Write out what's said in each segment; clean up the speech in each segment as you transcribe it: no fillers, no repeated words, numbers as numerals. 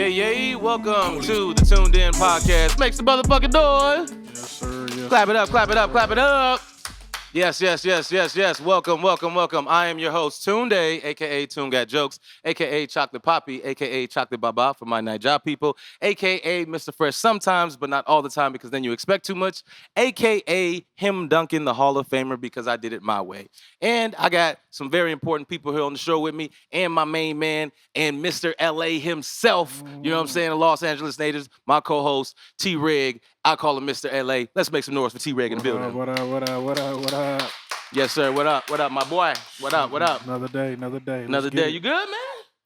Yeah, welcome to the Tuned In Podcast. Makes the motherfucking noise. Yes, sir. Yes. Clap it up, clap it up, clap it up. Yes. Welcome. I am your host, Tunde, a.k.a. TunGotJokes, a.k.a. Chocolate Papí, a.k.a. Chocolate Baba for my Niger people, a.k.a. Mr. Fresh sometimes, but not all the time because then you expect too much, a.k.a. him Duncan, the Hall of Famer, because I did it my way. And I got some very important people here on the show with me, and my main man, and Mr. L.A. himself, you know what I'm saying, the Los Angeles natives, my co-host, T-Reg. I call him Mr. L.A. Let's make some noise for T-Reg in the building. What up? Yes, sir. What up, my boy? What up? Another day. Another day. You good, man?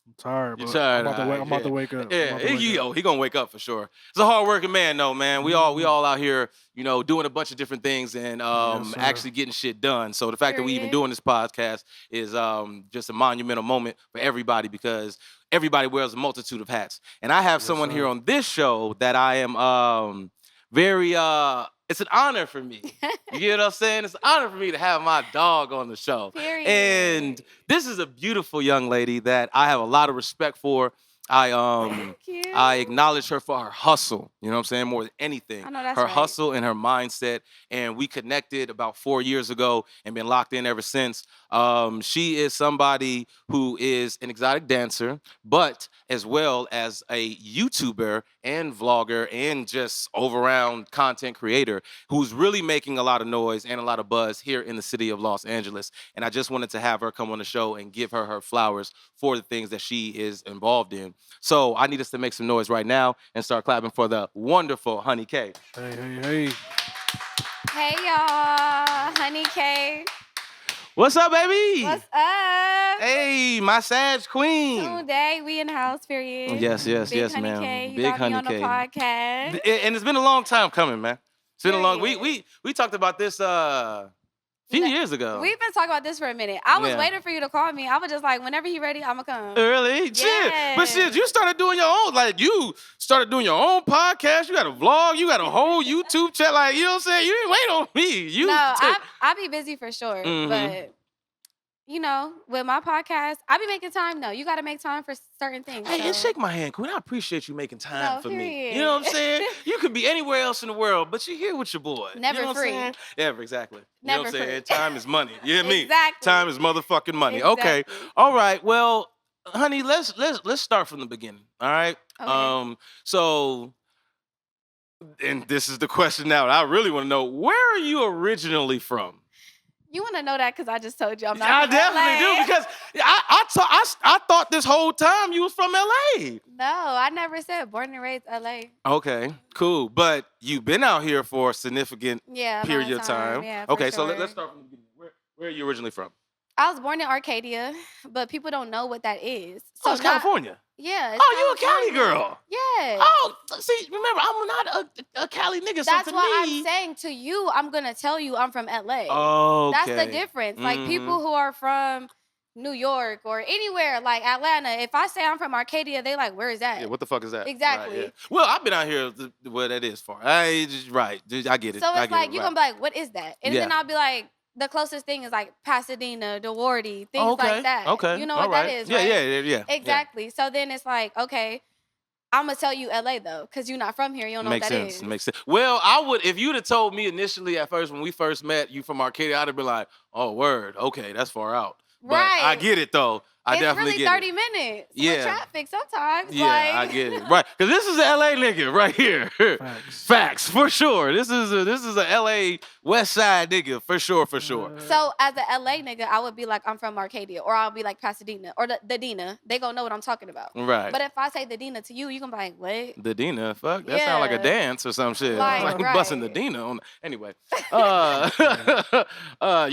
I'm tired, You but tired? I'm about to wake up. Yeah, he gonna wake up for sure. He's a hard-working man, though, man. We all out here, doing a bunch of different things and Yes, actually getting shit done. So the fact that we even doing this podcast is just a monumental moment for everybody because everybody wears a multitude of hats. And I have someone here on this show that I am very it's an honor for me. You get what I'm saying? It's an honor for me to have my dog on the show. Period. And this is a beautiful young lady that I have a lot of respect for. I acknowledge her for her hustle, you know what I'm saying, more than anything. I know that's her right. hustle and her mindset, and we connected about 4 years ago and been locked in ever since. She is somebody who is an exotic dancer, but as well as a YouTuber and vlogger and just over-round content creator who's really making a lot of noise and a lot of buzz here in the city of Los Angeles. And I just wanted to have her come on the show and give her flowers for the things that she is involved in. So I need us to make some noise right now and start clapping for the wonderful Honeey Kay. Hey. Hey, y'all. Honeey Kay. What's up, baby? What's up? Hey, my Sag Queen. Today, we in the house, period. Yes, Big Honeey ma'am. Kay. You Big got me Honeey on the Kay. podcast. And it's been a long time coming, man. It's been a long. Period. We talked about this a few years ago. We've been talking about this for a minute. I was Yeah. waiting for you to call me. I was just like, whenever you ready, I'm going to come. Really? Shit. But shit, Yes. you started doing your own. Like, you started doing your own podcast. You got a vlog. You got a whole YouTube channel. Like, you know what I'm saying? You didn't wait on me. You No, took- I be busy for sure. Mhm. But, with my podcast, I be making time. No, you got to make time for certain things. Hey, and so. shake my hand, Queen. I appreciate you making time No, for me. period. You know what I'm saying? You could be anywhere else in the world, but you're here with your boy. Never you know what free. I'm saying? Never, exactly. You know Never what I'm saying? free. Time is money. You hear me? Exactly. Time is motherfucking money. Okay. Exactly. All right. Well, honey, let's start from the beginning. All right. Okay. So, and this is the question now. I really want to know, where are you originally from? You want to know that because I just told you I'm not I from definitely LA. do because I thought this whole time you was from LA. No, I never said born and raised LA. Okay, cool. But you've been out here for a significant Yeah. period long of time. Yeah, for Okay, so sure. let's start from the beginning. Where are you originally from? I was born in Arcadia, but people don't know what that is. Oh, it's California. Yeah. It's Oh, you a Cali California. girl. Yeah. Oh, see, remember, I'm not a Cali nigga. That's so to why me, I'm saying to you, I'm going to tell you I'm from LA. Oh, okay. That's the difference. Like people who are from New York or anywhere like Atlanta, if I say I'm from Arcadia, they like, where is that? Yeah, what the fuck is that? Exactly. Right, yeah. Well, I've been out here where that is far. I get it. So I it's get like, it, you're right. going to be like, what is that? And then Yeah. I'll be like, the closest thing is like Pasadena, DeWardy, things Okay, like that. okay, You know all what that right. is, Yeah, right? yeah. Exactly. So then it's like, okay, I'm going to tell you LA though, because you're not from here. You don't know Makes what that sense. is. Makes sense. Well, I would, if you'd have told me initially at first when we first met, you from Arcadia, I'd have been like, oh, word, okay, that's far out. But Right. I get it though. I It's definitely really get 30 it. minutes Yeah. with traffic sometimes. Yeah, like, I get it. Right, because this is an LA nigga right here. Facts for sure. This is a LA West Side nigga for sure. So as a LA nigga, I would be like, I'm from Arcadia, or I'll be like Pasadena, or the Dina. They gonna know what I'm talking about. Right. But if I say the Dina to you, you gonna be like, what? The Dina, fuck, that sound like a Yeah. dance or some shit. Like, It's like you busting the right. Dina on. Anyway, you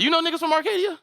know niggas from Arcadia?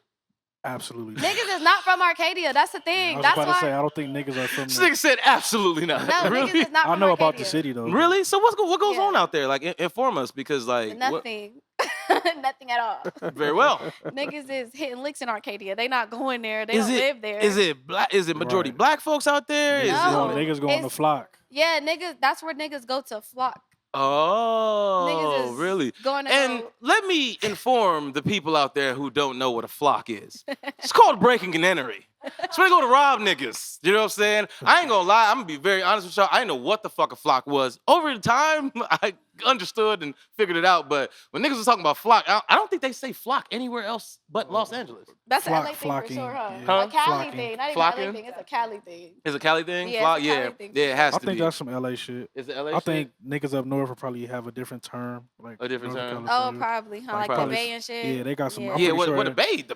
Absolutely. Niggas is not from Arcadia. That's the I thing. was That's about why. to say, I don't think niggas are from This there. nigga said absolutely not. No, really? niggas is not I from know about Arcadia. the city though. Really? So what goes Yeah. on out there? Like, inform us because like what- Nothing. Nothing at all. very well. Niggas is hitting licks in Arcadia. They not going there. They Is don't it- live there. Is it black? Is it majority Right. black folks out there? Is No. it, Niggas go on the It's- flock. Yeah, niggas. That's where niggas go to flock. oh, Niggas is really? going to And go. let me inform the people out there who don't know what a flock is. It's called breaking and entering. So we go to rob niggas. You know what I'm saying? I ain't gonna lie. I'm gonna be very honest with y'all. I didn't know what the fuck a flock was. Over the time, I understood and figured it out. But when niggas was talking about flock, I don't think they say flock anywhere else but Los Angeles. That's an LA thing Flocking, for sure, huh? yeah. A Cali Flocking. thing, not even Flocking? LA thing. It's a Cali thing. Is it a Cali thing? Yeah, Flock? it's a Cali thing for Yeah, it has I to think be. that's some LA shit. Is it LA I shit? think niggas up north will probably have a different term. Like A different Northern term? Oh, California. probably, huh? Like Like probably- the Bay and shit. Yeah, they got some. Yeah. I'm Yeah, pretty what sure the Bay's The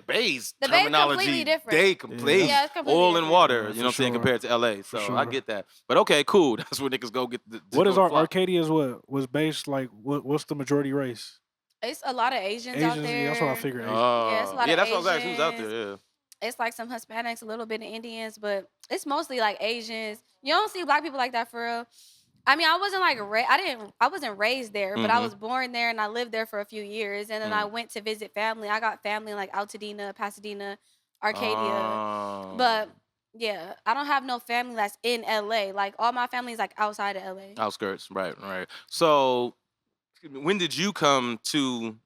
Bay terminology, completely different. they completely Yeah, it's completely oil and different. water, Yeah, you know for what I'm saying, sure. compared to LA. So For I sure. get that. But okay, cool. That's where niggas go get the What is go our flock. Arcadia's what was based like? What's the majority race? It's a lot of Asians out there. Yeah, that's what I figured. Asians. Yeah, it's a lot of that's what I was asking. Who's out there? Asians. Yeah. It's like some Hispanics, a little bit of Indians, but it's mostly like Asians. You don't see black people like that for real. I mean, I wasn't like I wasn't raised there, but I Mhm. was born there and I lived there for a few years, and then I went to visit family. I got family in like Altadena, Pasadena, Arcadia, but yeah, I don't have no family that's in LA. Like all my family is like outside of LA. Outskirts, right. So, excuse me, when did you come to,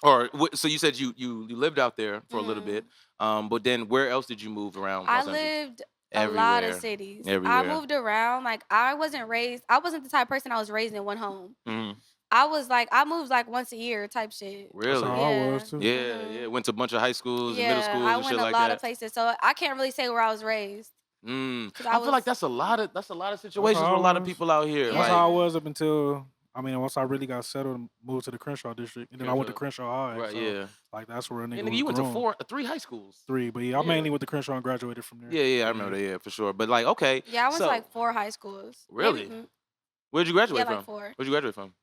or so you said you lived out there for a little bit, but then where else did you move around? I Los Angeles? lived a lot of Everywhere. cities. I Everywhere. moved around. Like I wasn't the type of person I was raised in one home. Mhm. I moved like once a year type shit. That's Really? how Yeah. I was too. Yeah. Went to a bunch of high schools and middle schools I and went shit a like lot that. of places, so I can't really say where I was raised. 'Cause I feel like that's a lot of situations with a lot of people out here. Yeah. That's Like, how I was up until once I really got settled and moved to the Crenshaw district, and then I went to Crenshaw High. right, so, yeah. Like that's where a nigga And was nigga, you went grown. to 3 high schools. 3, but yeah, I Yeah. mainly went to Crenshaw and graduated from there. Yeah, I remember that, yeah, for sure. But like, okay. Yeah, I went so, to like 4 high schools. Really? Maybe, Where'd you graduate yeah, from? like 4. Where'd you graduate from?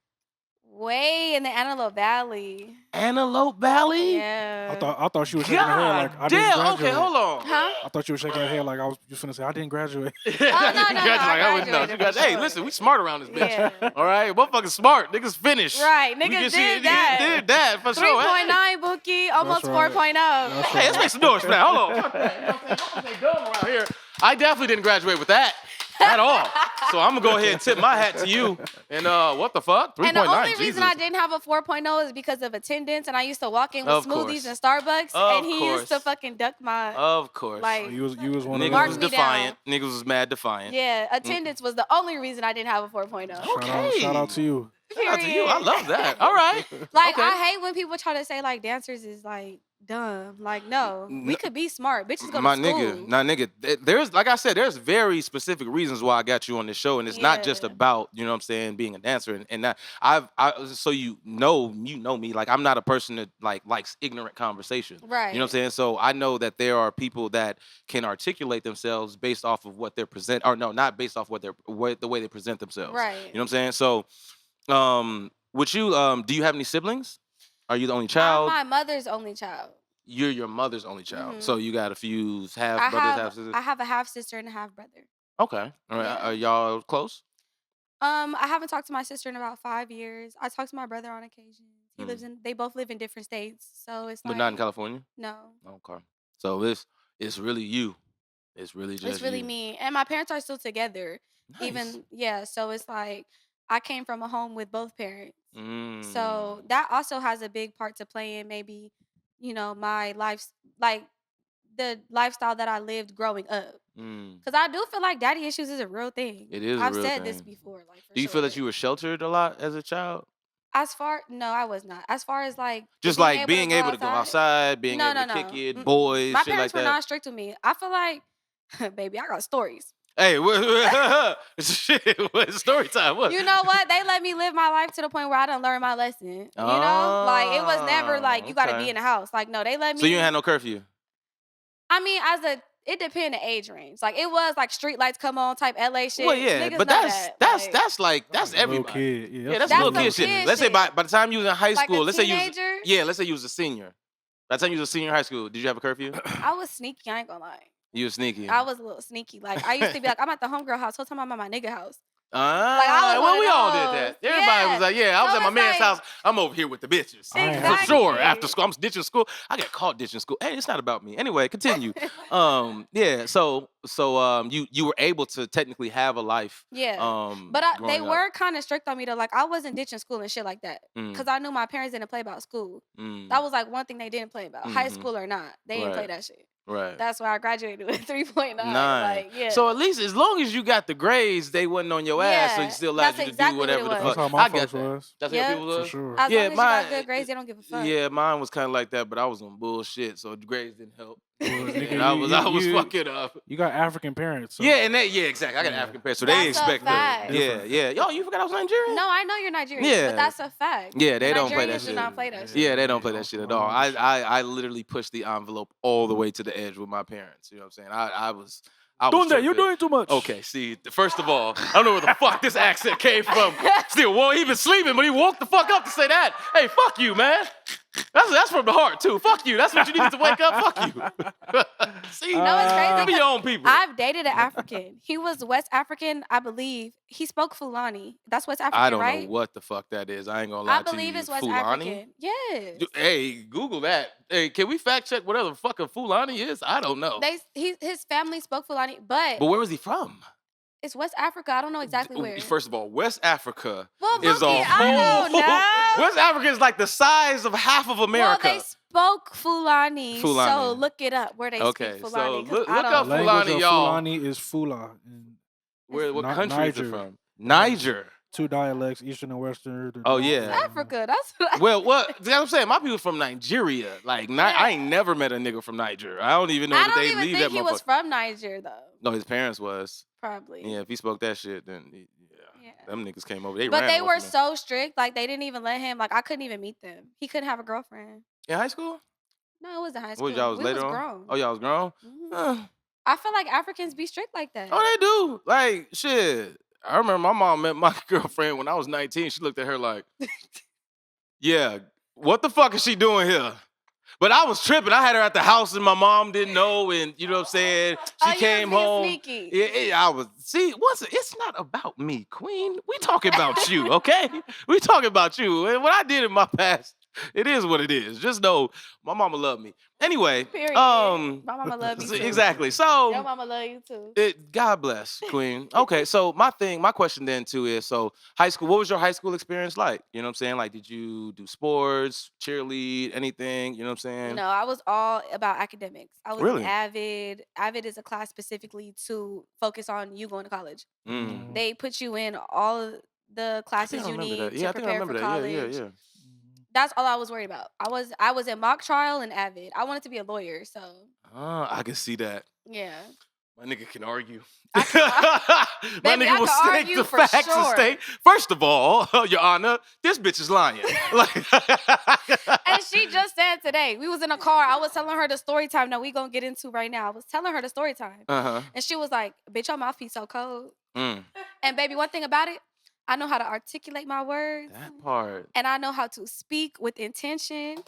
Way in the Antelope Valley. Antelope Valley? Yeah. I thought she was shaking her head like I God didn't damn. graduate. Okay, hold on. Huh? I thought you were shaking her head like I was just finna say I didn't graduate. no, I graduated for Hey, sure. listen, we smart around this bitch. Yeah. All right, motherfuckking smart. Niggas finished. Right, We niggas can did see- that. Niggas did that for sure. 3.9 Bookie, almost That's right. 4.0. That's Hey, let's make some noise for that. Hold on. Fuck that. You know what I'm saying? Nobody ain't dumb around here. I definitely didn't graduate with that at all. So I'm gonna go ahead and tip my hat to you. And what the fuck? 3.9. And the only reason Jesus. I didn't have a 4.0 is because of attendance, and I used to walk in with Of smoothies course. and Starbucks, Of and he used to course. fucking duck my Of course. like. you was one of Niggas Mark was those. me defiant. Niggas was mad defiant. Yeah, attendance was the only reason I didn't have a 4.0. Okay. Shout out to you. Shout out to you. I Period. love that. All right. Like Okay. I hate when people try to say like dancers is like dumb. Like no, we could be smart. Bitches go My to school. nigga, there's like I said, there's very specific reasons why I got you on this show, and it's not just Yeah. about, you know what I'm saying, being a dancer, and that so you know me, like I'm not a person that likes ignorant conversation. Right. You know what I'm saying? So I know that there are people that can articulate themselves based off of what they're not based off the way they present themselves. Right. You know what I'm saying? So would you do you have any siblings? Are you the only child? I'm my mother's only child. You're your mother's only child. So you got a few half I brothers, half have sisters? I have a half sister and a half brother. Okay. All right. Yeah. Are y'all close? I haven't talked to my sister in about 5 years. I talk to my brother on occasion. They both live in different states, so it's But like not in California? no. Okay. So it's really you. It's really just It's really you. me, and my parents are still together. Nice. So it's like I came from a home with both parents. So Mm. that also has a big part to play in maybe, my life, like the lifestyle that I lived growing up. Mm. Because I do feel like daddy issues is a real thing. It is a I've real said this thing. before. Like, for Do you feel that sure. you were sheltered a lot as a child? No, I was not. As far as like Just like being able to go outside, being No, able to no, kick no. it, Mm-mm. boys, My shit like parents were that. not strict with me. I feel like, baby, I got stories. Hey, shit, what story time? What? You know what? They let me live my life to the point where I done learn my lesson. You know, like it was never like you got to okay. be in the house. Like no, they let me. So you ain't had no curfew? I mean, it depended age range. Like it was like street lights come on type LA shit. Well, yeah, Niggas but know that's that. that's Little everybody. kid. Yeah, that's That's little some kid shit. kid Let's say shit. by the time you was in high Like school, a let's say teenager? you was a senior. By the time you was a senior in high school, did you have a curfew? I was sneaky. I ain't gonna lie. You was sneaky. I was a little sneaky. Like I used to be like, I'm at the homegirl house. Whole time I'm at my nigga house. Ah, I was well, one we of all those. did that. Everybody was like, yeah, I was So at my it's man's like- house. I'm over here with the bitches. Exactly. For sure. After school, I'm ditching school. I got caught ditching school. Hey, it's not about me. Anyway, continue. Yeah. So you were able to technically have a life. Yeah. But they growing up. were kind of strict on me though. Like I wasn't ditching school and shit like that. Mm. Cause I knew my parents didn't play about school. Mm. That was like one thing they didn't play about. High Mhm. school or not. They didn't play Right. that shit. Right. That's why I graduated with 3.9. Nine. Like, yeah. So at least as long as you got the grades, they wasn't on your ass, so Yeah, you still allowed that's you to exactly do what it whatever the was. fuck. That's how my I got folks that. was. That's Yep. how people For was. sure. As Yeah, long as you got good grades, they don't give a fuck. Yeah, mine was kind of like that, but I was on bullshit, so the grades didn't help. Well, nigga, I was fucking up. You got African parents. So. Yeah, and exactly. I got Yeah. African parents, so That's they a expect fact. Yeah, Different. yeah. Yo, you forgot I was Nigerian? No, I know you're Nigerian, Yeah. but that's a fact. Yeah, they don't play that Nigerians shit. do not play that shit. Yeah, they don't play Yeah, that shit at don't all. understand. I literally pushed the envelope all the way to the edge with my parents. You know what I'm saying? I was Doing that, you're tripping. doing too much. Okay, see, first of all, I don't know where the fuck this accent came from. Still, well, he was sleeping, but he woke the fuck up to say that. Hey, fuck you, man. That's from the heart, too. Fuck you. That's what you needed to wake up. Fuck you. See, You know, it's crazy. be your own people. I've dated an African. He was West African, I believe. He spoke Fulani. That's West African, I don't right? know what the fuck that is. I ain't gonna lie I to you. believe it's West Fulani? African. Yes. Hey, Google that. Hey, can we fact check whatever the fuck a Fulani is? I don't know. His family spoke Fulani, but But where was he from? it's West Africa. I don't know exactly where. First of all, West Africa Well, is a Bookie, I don't whole. know. West Africa is like the size of half of America. Well, they spoke Fulani, so Fulani. look it up where they Okay, speak so Fulani. 'cause look I don't up The know. language Fulani, of y'all. Fulani is Fula. And What Ni- country is it Niger. from? Niger. 2 dialects, Eastern and Western. Oh, yeah. Africa. That's what I Well, what I'm saying, my people from Nigeria. Like, I ain't never met a nigga from Niger. I don't even know I that don't they even leave think that he motherfucker. was from Niger though. No, his parents was. Probably. Yeah, if he spoke that shit, then Yeah. them niggas came over. They But ran they away were from so strict, like they didn't even let him. Like I couldn't even meet them. He couldn't have a girlfriend. in high school. No, it wasn't high school. What y'all was we later was on? grown. Oh, y'all was grown. Mhm. I feel like Africans be strict like that. Oh, they do. Like, shit. I remember my mom met my girlfriend when I was 19. She looked at her like, yeah, what the fuck is she doing here? But I was tripping. I had her at the house and my mom didn't know. And you know what I'm saying? She Oh, you came was being home. sneaky. Yeah, I was. See, it's not about me, queen. We talking about you, okay? We talking about you. And what I did in my past, it is what it is. Just know my mama loved me. Anyway, Period. My mama love you too. exactly. So Your mama love you too. God bless, queen. Okay, so my question then too is, so high school, what was your high school experience like? You know what I'm saying? Like, did you do sports, cheerlead, anything? You know what I'm saying? No, I was all about academics. I was Really? an Avid. Avid is a class specifically to focus on you going to college. Mm. They put you in all of the I classes think I you remember need that. to Yeah, I think I prepare remember for that. college. Yeah. That's all I was worried about. I was in mock trial and Avid. I wanted to be a lawyer, so I can see that. yeah. My nigga can argue. I My Baby, nigga I will can state argue the for facts and sure. state. First of all, Your Honor, this bitch is lying. Like, And she just said today, we was in a car. I was telling her the story time that we gonna get into right now. I was telling her the story time. uh-huh. And she was like, bitch, your mouthpiece so cold. Mm, And baby, one thing about it, I know how to articulate my words. that part. And I know how to speak with intention.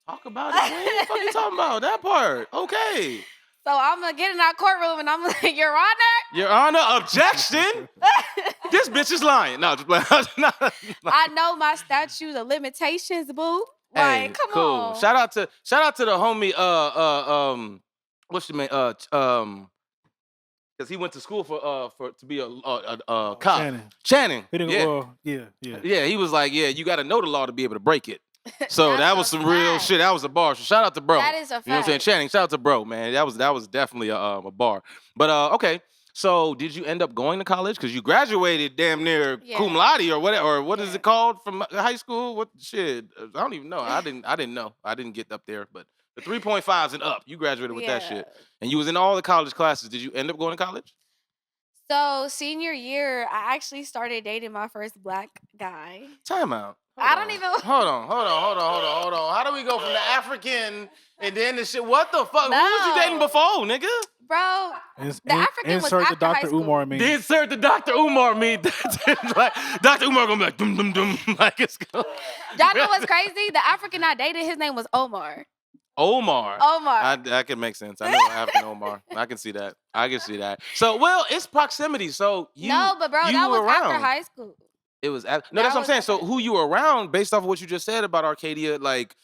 Talk about it, man. What the fuck you talking about? That part. Okay. So I'm gonna get in our courtroom and I'm like, Your Honor, Your Honor, objection. This bitch is lying. No, just play. I know my statute of limitations, boo. Hey, Like, come cool. on. Shout out to the homie. What's your name? Because he went to school for to be a cop. Channing. He didn't Yeah. go. Yeah. Yeah, he was like, yeah, you got to know the law to be able to break it. So That's that a was some real fact. shit. That was a bar. So shout out to bro. That is a fact. You know what I'm saying? Channing, shout out to bro, man. That was definitely a bar. But okay. So did you end up going to college? Because you graduated damn near cum laude or whatever, or what is it called from high school? What shit? I don't even know. I didn't know. I didn't get up there, but the 3.5s and up, you graduated with that shit. And you was in all the college classes. Did you end up going to college? So senior year, I actually started dating my first black guy. Time out. I don't even. Hold on. How do we go from the African and then the shit? What the fuck? Who was you dating before, nigga? Bro, the African was insert after the high Dr. school. Umar meme. Insert the Dr. Umar meme. Like, Dr. Umar gonna be like, dum, dum, dum. Like, it's go. Y'all know what's crazy? The African I dated, his name was Omar. Omar. That can make sense. I know African Omar. I can see that. So, well, it's proximity. So you No, but bro, you that were was after around. high school. It was no, That that's what I'm was saying. So after- who you were around, based off of what you just said about Arcadia, like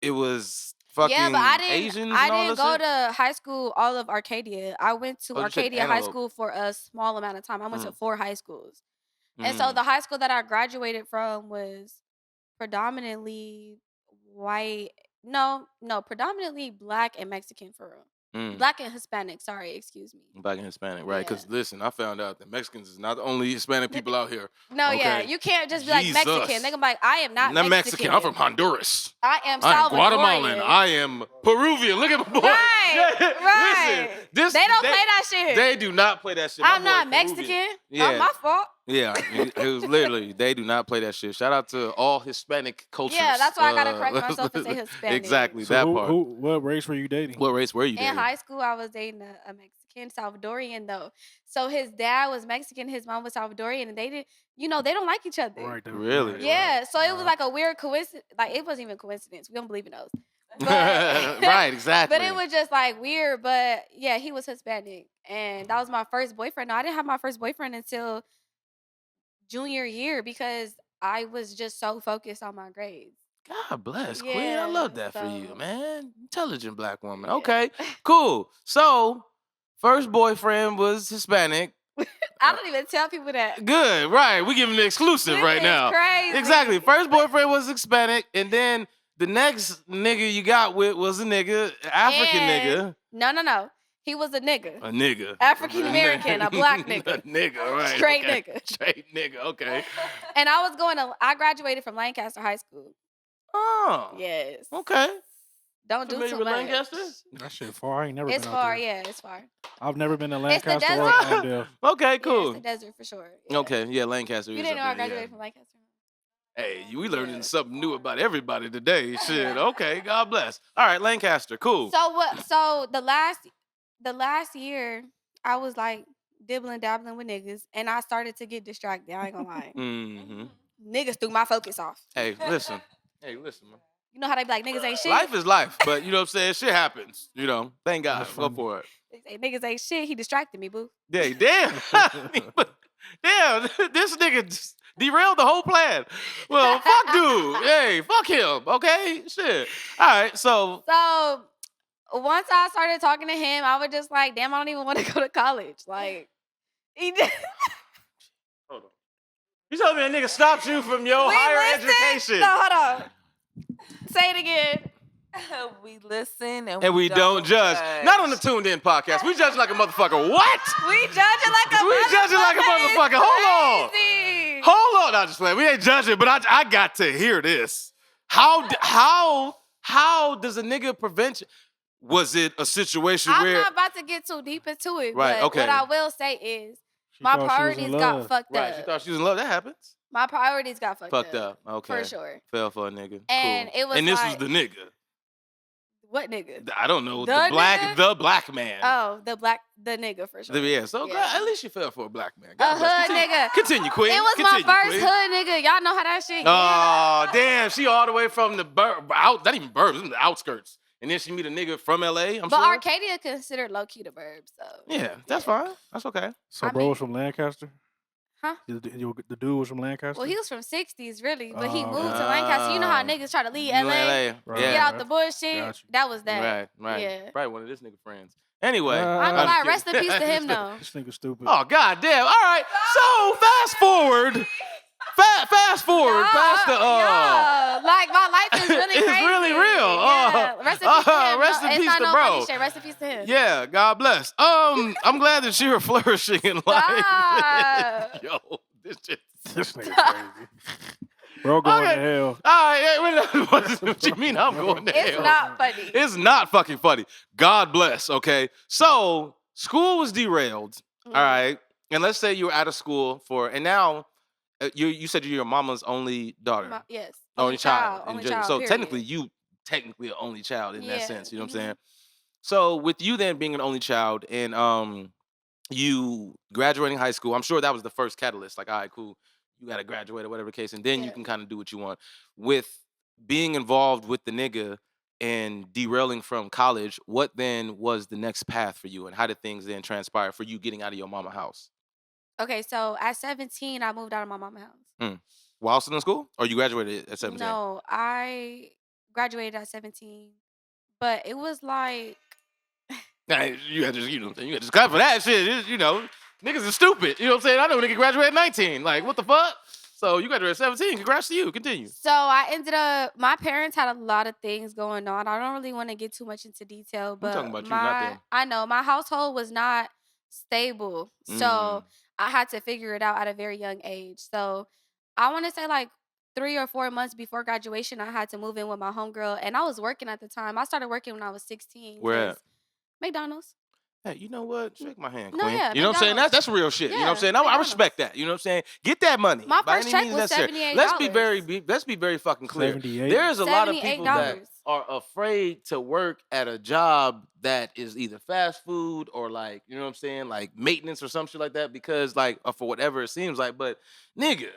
it was fucking Yeah, but I didn't. Asians I and all didn't that go shit? to high school all of Arcadia. I went to Oh, you said Arcadia High Antelope. School for a small amount of time. I went to 4 high schools, and so Mm. the high school that I graduated from was predominantly white. No, predominantly black and Mexican for real. Black and Hispanic. Sorry, excuse me. Black and Hispanic, right? Because Yeah. listen, I found out that Mexicans is not the only Hispanic people out here. No, yeah, Okay. you can't just be like Mexican. Jesus. They gonna be like, I am not Mexican. I'm from Honduras. I am I'm Salvadorian. Guatemalan. I am Peruvian. Look at my boy. Right, right. Listen, They don't play that shit. They do not play that shit. I'm My not boy Mexican. Peruvian. Not Yeah. my fault. Yeah, it was literally, they do not play that shit. Shout out to all Hispanic cultures. Yeah, that's why I gotta correct myself and say Hispanic. Exactly, So that part. what race were you dating? What race were you dating? In high school, I was dating a Mexican, Salvadorian though. So his dad was Mexican, his mom was Salvadorian, and they didn't, they don't like each other. Right. Really? Right, Yeah, right. so it was like a weird coincidence. Like it wasn't even a coincidence. We don't believe in those. But, Right, exactly. But it was just like weird. But yeah, he was Hispanic, and that was my first boyfriend. No, I didn't have my first boyfriend until junior year because I was just so focused on my grades. God bless, Queen. I Yeah, love that for you, so- man. Intelligent black woman. Yeah. Okay, cool. So, first boyfriend was Hispanic. I don't even tell people that. Good, right. We giving the exclusive This right is now. crazy. Exactly. First boyfriend was Hispanic, and then the next nigga you got with was a nigga, African nigga. No. He was a nigga. A nigga. African American, a black nigga. A nigga, right. Straight okay. nigga. Straight nigga, okay. And I graduated from Lancaster High School. Oh. Yes. Okay. Don't Familiar do too with much. Lancaster? That shit far. I ain't never It's been far, out there. yeah, it's far. I've never been to It's the Lancaster or desert. Glendale. Okay, Yeah, cool. it's the desert for sure. Yeah. Okay, yeah, Lancaster You is didn't know up I there, yeah. graduated from Lancaster? Hey, we learning something new about everybody today. Shit. Okay, God bless. All right, Lancaster, cool. So what? So the last year, I was like dibbling dabbling with niggas, and I started to get distracted. I ain't gonna lie. Mm-hmm. Niggas threw my focus off. Hey, listen. Hey, listen, man. You know how they be like niggas ain't shit. Life is life, but you know what I'm saying? Shit happens. You know, thank God. That's Go funny. for it. They say niggas ain't shit. He distracted me, boo. Yeah, damn. Damn, this nigga just derailed the whole plan. Well, fuck dude. Hey, fuck him. Okay? Shit. All right, so. So once I started talking to him, I was just like, damn, I don't even want to go to college. Like, he did. Hold on. You told me a nigga stopped you from your We higher listened- education. No, hold on. Say it again. We listen And we don't judge. Not on the Tuned In podcast. We judge like a motherfucker. What? We judging like a We judging like a motherfucker. Hold on. Crazy. Hold on. Not just playing. We ain't judging, but I got to hear this. How does a nigga prevent you? Was it a situation I'm where not about to get too deep into it, Right, but okay. what I will say is She my thought she was in priorities got love. fucked right, she up. thought she was in love? That happens. My priorities got fucked Up. Okay. for sure. Fell for a nigga. And cool. it was And this like- was the nigga. What nigga? I don't know. The The black man. Oh, the nigga for sure. Yeah, so Yeah. at least you fell for a black man. A God bless. hood Continue. nigga. Continue, Queen. It was Continue, my first Queen. hood nigga. Y'all know how that shit. Oh, damn. She all the way from the not even burbs, the outskirts. And then she meet a nigga from LA, I'm But sure. Arcadia considered low key the burbs, so. Yeah, that's fine. That's okay. So I bro mean- was from Lancaster? Huh? The dude was from Lancaster? Well, he was from 60s, really, but he Oh, moved okay. to Lancaster. You know how niggas try to leave LA, Right. get Yeah. out the bullshit. Got you. That was that. Right. Yeah. Probably one of this nigga friends. Anyway. I ain't Uh, gonna lie, I'm rest in kidding. peace to him though. This nigga stupid. Oh, god damn. All right. So fast forward. Fast forward past the yeah. Like my life is really It's crazy. really real. Yeah. Rest in peace to him. Rest in It's peace not to no bro. funny shit. Rest in peace to him. Yeah, God bless. I'm glad that you're flourishing in life. Stop. Yo, this shit. This nigga crazy. Bro going Okay. to hell. All right, what you mean I'm going to It's hell? not funny. It's not fucking funny. God bless, okay? So, school was derailed, Mm. all right? And let's say you were out of school and now you said you're your mama's only daughter. Yes. Only child. Only in general. child. So, period. technically, you technically an only child in that Yeah. sense, you know what Mhm. I'm saying? So, with you then being an only child and you graduating high school, I'm sure that was the first catalyst. Like, all right, cool. You got to graduate or whatever the case, and then you Yeah. can kind of do what you want. With being involved with the nigga and derailing from college, what then was the next path for you, and how did things then transpire for you getting out of your mama house? Okay, so at 17, I moved out of my mama's house. While still in school, or you graduated at 17? No, I graduated at 17, but it was like Nah, you had to clap for that shit. Niggas is stupid. You know what I'm saying? I know a nigga graduated at 19. Like, what the fuck? So you graduated at 17. Congrats to you. Continue. So I ended up. My parents had a lot of things going on. I don't really want to get too much into detail, I'm but talking about you, not them. I know my household was not stable, so I had to figure it out at a very young age. So I want to say like 3 or 4 months before graduation, I had to move in with my homegirl, and I was working at the time. I started working when I was 16. Where at? McDonald's. Hey, you know what? Shake my hand, No, Queen. yeah, You know what I'm saying? McDonald's. That's real shit. You know what I'm Yeah, saying? I McDonald's. respect that. You know what I'm saying? Get that money. My by first any check means was necessary. $78. Let's be very fucking clear. 78. There is a lot of people that $78. are afraid to work at a job that is either fast food or like, you know what I'm saying, like maintenance or some shit like that because like for whatever it seems like. But nigga,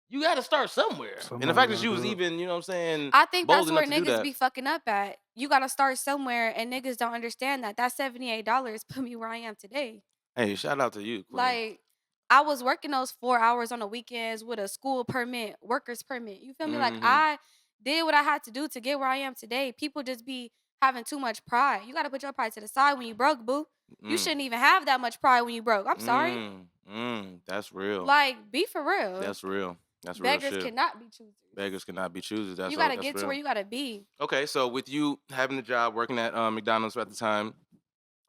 you got to start somewhere. And the Somebody fact that gotta you was do it. even, you know what I'm saying, I think bold that's where enough to do niggas that. be fucking up at. You gotta start somewhere, and niggas don't understand that. That $78 put me where I am today. Hey, shout out to you, Queen. Like, I was working those 4 hours on the weekends with a school permit, worker's permit. You feel me? Like, I did what I had to do to get where I am today. People just be having too much pride. You gotta put your pride to the side when you broke, boo. You shouldn't even have that much pride when you broke. I'm sorry. That's real. Like, be for real. That's real. That's real Beggars shit. cannot be choosers. Beggars cannot be choosers. That's You gotta that's get real. to where you gotta be. Okay, so with you having the job working at McDonald's at the time,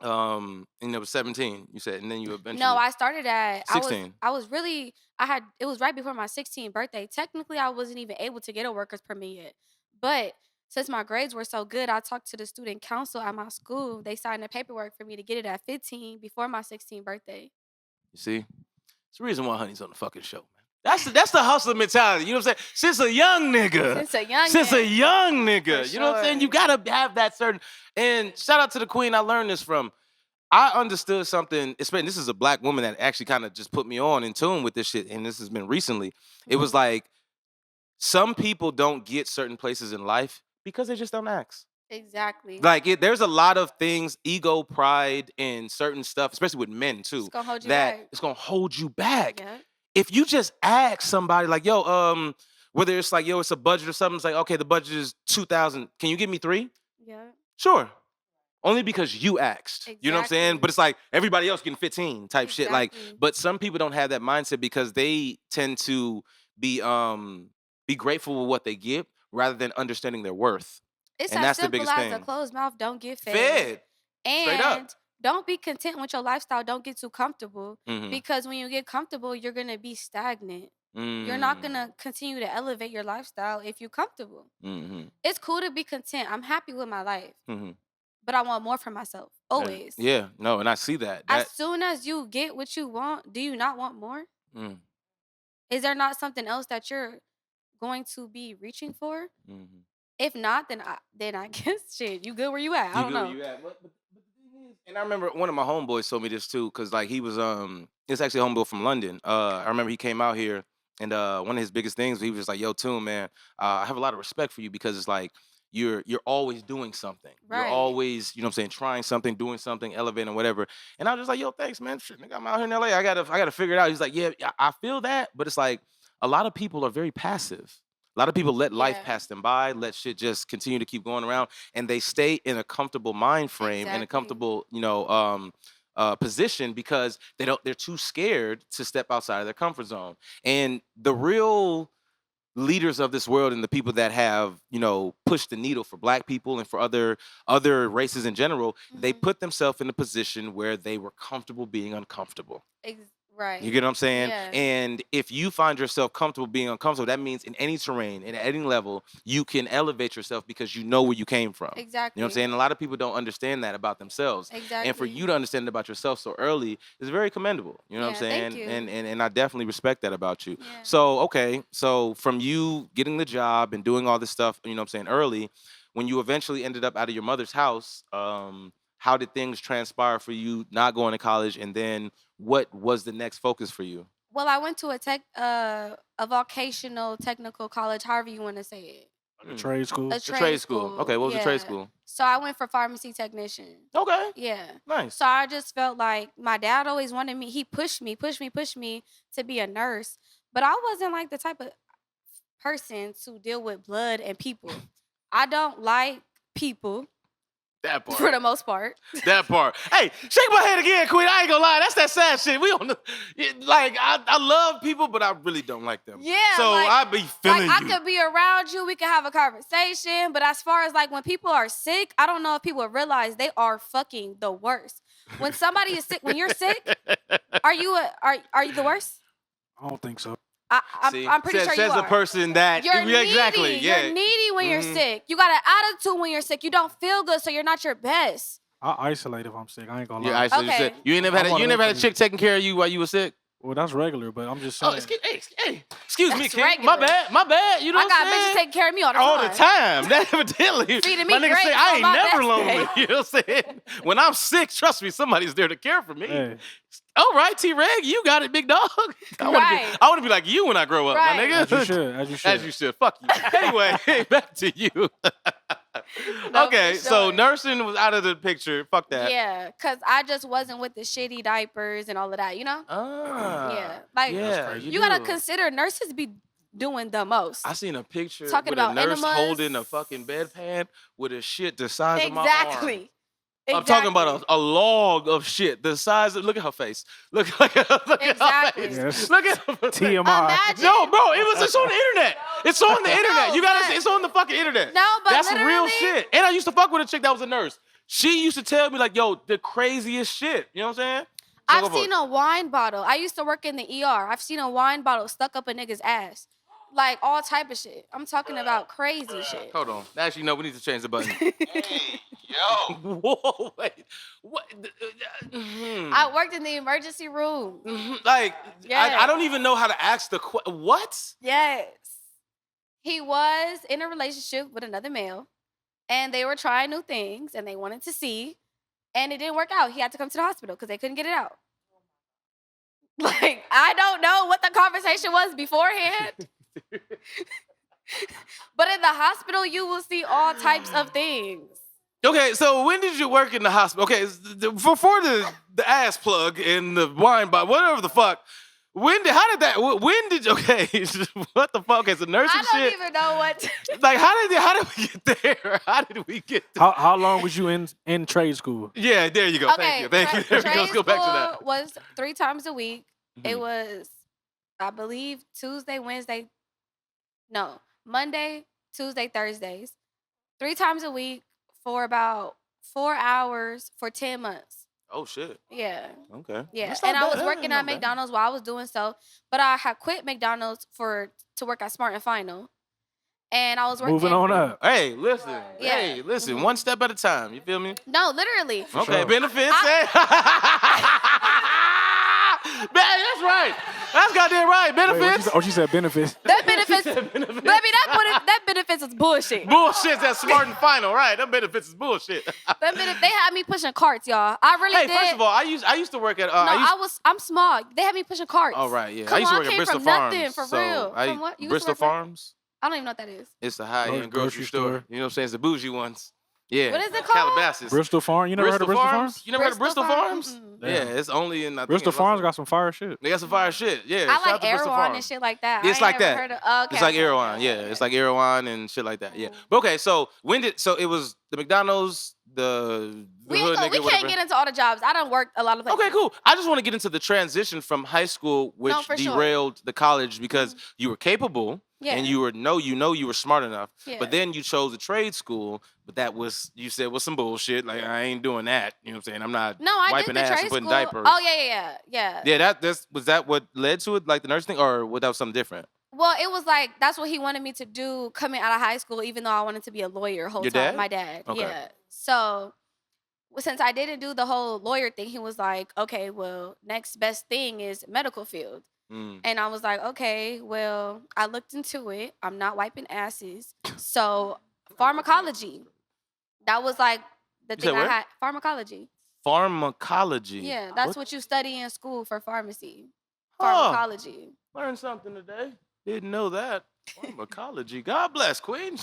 and it was 17, you said, and then you eventually No, I started at 16. I was really I had it was right before my 16th birthday. Technically, I wasn't even able to get a worker's permit yet. But since my grades were so good, I talked to the student council at my school. They signed the paperwork for me to get it at 15 before my 16th birthday. You see, it's the reason why Honey's on the fucking show, man. That's the hustler mentality. You know what I'm saying? Since a young nigga. Since a young You know what I'm saying? sure. You gotta have that certain. And shout out to the Queen. I learned this from. I understood something, especially this is a black woman that actually kind of just put me on in tune with this shit, and this has been recently. It was like some people don't get certain places in life because they just don't ask. Exactly. Like there's a lot of things, ego, pride, and certain stuff, especially with men too, It's gonna hold you that back. it's gonna hold you back. Yeah. If you just ask somebody like, yo, whether it's like, yo, it's a budget or something, it's like, okay, the budget is 2,000. Can you give me 3? Yeah. Sure. Only because you asked. You know what I'm saying? Exactly. But it's like everybody else getting 15 type shit. Like, Exactly. but some people don't have that mindset because they tend to be grateful with what they get rather than understanding their worth. It's And as that's the simple biggest as a thing. closed mouth don't get fed. Fed. And Straight up. don't be content with your lifestyle. Don't get too comfortable. Mhm. Because when you get comfortable, you're gonna be stagnant. You're not gonna continue to elevate your lifestyle if you're comfortable. It's cool to be content. I'm happy with my life. But I want more for myself. Always. Yeah, no, and I see that. As soon as you get what you want, do you not want more? Is there not something else that you're going to be reaching for? If not, then I guess shit, you good where you at? I don't know. But the thing is, and I remember one of my homeboys told me this too, because like he was it's actually a homeboy from London. I remember he came out here, and one of his biggest things, he was just like, yo, Tune, man, I have a lot of respect for you because it's like you're always doing something. You're Right. always, you know what I'm saying, trying something, doing something, elevating, whatever. And I was just like, yo, thanks, man. Shit, nigga, I'm out here in LA. I gotta figure it out. He's like, yeah, I feel that, but it's like a lot of people are very passive. A lot of people let life Yeah. pass them by, let shit just continue to keep going around, and they stay in a comfortable mind frame and a Exactly. comfortable, position because they're too scared to step outside of their comfort zone. And the real leaders of this world and the people that have, pushed the needle for black people and for other races in general, they Mhm. put themselves in a position where they were comfortable being uncomfortable. Right. You get what I'm saying? Yeah. And if you find yourself comfortable being uncomfortable, that means in any terrain, in any level, you can elevate yourself because you know where you came from. Exactly. You know what I'm saying? A lot of people don't understand that about themselves. Exactly. And for you to understand it about yourself so early is very commendable. You know what I'm Yeah, saying? thank you. And I definitely respect that about you. Yeah. So, okay. So from you getting the job and doing all this stuff, you know what I'm saying, early, when you eventually ended up out of your mother's house, how did things transpire for you not going to college? And then what was the next focus for you? Well, I went to a vocational technical college, however you want to say it. Like a trade school. A A trade school. Okay, what was the trade yeah. school? So I went for pharmacy technician. Okay, Yeah. nice. So I just felt like my dad always wanted me. He pushed me to be a nurse. But I wasn't like the type of person to deal with blood and people. I don't like people. That part. for the most part. That part. Hey, shake my head again, Queen. I ain't gonna lie. That's that sad shit. We on the like. I love people, but I really don't like them. Yeah. So like, I be feeling like you. I could be around you. We can have a conversation. But as far as like when people are sick, I don't know if people realize they are fucking the worst. When somebody is sick, when you're sick, are you the worst? I don't think so. I'm pretty sure you says are. the person that You're needy. exactly. Yeah. You're needy when you're sick. You got an attitude when you're sick. You don't feel good, so you're not your best. I isolate if I'm sick. I ain't gonna Yeah, lie. I see what you said. Okay. You ain't never had I wanna you never had a make chick taking care of you while you were sick. Well, that's regular, but I'm just Oh, saying. excuse me, That's King. regular. My bad. You know I what I'm got saying? bitches taking care of me all the All time. the time. That evidently. Feeding me my nigga say grapes I on ain't my never best lonely. day. You know what I'm saying? When I'm sick, trust me, somebody's there to care for me. Hey, All right, T-Reg, you got it, big dog. Right. I want to be like you when I grow up, Right. my nigga. as you should. As you should. As you should. Fuck you. Anyway, back to you. No, Okay, for so sure. nursing was out of the picture. Fuck that. Yeah, because I just wasn't with the shitty diapers and all of that, you know? Ah. Yeah. Like, Yeah, you got to do. consider nurses be doing the most. I seen a picture Talking with a about nurse enemas. holding a fucking bedpan with a shit the size of my arm. Exactly. I'm talking about a log of shit the size of. Look at her face. Look at her Exactly. face. Yes. Look at her face. TMI. Imagine. No, bro, it's on the internet. It's on the internet. No, You gotta. but- It's on the fucking internet. No, but That's real literally- shit. And I used to fuck with a chick that was a nurse. She used to tell me like, "Yo, the craziest shit." You know what I'm saying? So I've go for seen it. a wine bottle. I used to work in the ER. I've seen a wine bottle stuck up a nigga's ass. Like all type of shit. I'm talking about crazy shit. Hold on. Actually, no. We need to change the button. Hey, yo. Whoa, wait. What? I worked in the emergency room. Like, Yeah. I don't even know how to ask the what? Yes. He was in a relationship with another male, and they were trying new things, and they wanted to see, and it didn't work out. He had to come to the hospital because they couldn't get it out. Like, I don't know what the conversation was beforehand. But in the hospital, you will see all types of things. Okay, so when did you work in the hospital? Okay, before the ass plug and the wine bottle, whatever the fuck. When did okay, what the fuck? Okay, so nursing I don't shit. even know what. Like, how did we get there? How did we get there? How long was you in trade school? Yeah, there you go. Okay, Thank you. There we go. trade Let's go back to that. school was 3 times a week. It Mhm. was, I believe, Monday, Tuesday, Thursdays. 3 times a week for about 4 hours for 10 months. Oh shit. Yeah. Okay. Yeah. That's not And I was bad. working Not at bad. McDonald's while I was doing so. But I had quit McDonald's to work at Smart and Final. And I was working. Moving on up. Hey, listen. Yeah. Hey, listen. One step at a time. You feel me? No, literally. Okay, sure. benefits. Man, that's right. That's goddamn right. Wait, Benefits. she said benefits. That benefits. Benefits. Baby, that benefits is bullshit. Bullshit. That's smart and final, right? Them benefits is bullshit. They had me pushing carts, y'all. I really Hey, did. first of all, I used to work at. No, I'm small. They had me pushing carts. Oh right, yeah. Come I used to on, work I at came Bristol from Farms. nothing, for so real. I, From what? You used to Bristol work for? Farms. I don't even know what that is. It's the high-end grocery Grocery store. store. You know what I'm saying? It's the bougie ones. Yeah. What is it called? Calabasas. Bristol Farm. You never heard of Bristol Farms? You never heard of Bristol Farms? Mm-mm. Yeah, it's only in. I think Bristol in Los Farms Angeles. got some fire shit. They got some fire shit. Yeah. I shout out like to Bristol Erewhon and Farms. shit like that. It's I like ain't never that. Heard of, okay, It's like okay, Erewhon, okay, yeah. okay. It's like Erewhon and shit like that, yeah. But okay, so it was the McDonald's, the We hood nigga, can't whatever. get into all the jobs. I done worked a lot of places. Okay, cool. I just want to get into the transition from high school, which No, for sure. derailed the college because you were capable Yeah. and you were smart enough. Yeah. But then you chose a trade school, but that was you said was some bullshit. Like I ain't doing that. You know what I'm saying? I'm not No, I wiping did the ass trade and putting school. diapers. Oh yeah. Yeah, was that what led to it, like the nursing, or was that something different? Well, it was like that's what he wanted me to do coming out of high school, even though I wanted to be a lawyer whole Your time. dad? My dad. Okay. Yeah. So since I didn't do the whole lawyer thing, he was like, okay, well, next best thing is medical field. Mm. And I was like, okay, well, I looked into it. I'm not wiping asses. So pharmacology. That was like the You thing said I where? had. Pharmacology. Pharmacology. Yeah, that's what you study in school for pharmacy. Huh. Pharmacology. Learned something today. Didn't know that. Pharmacology. God bless, Queen.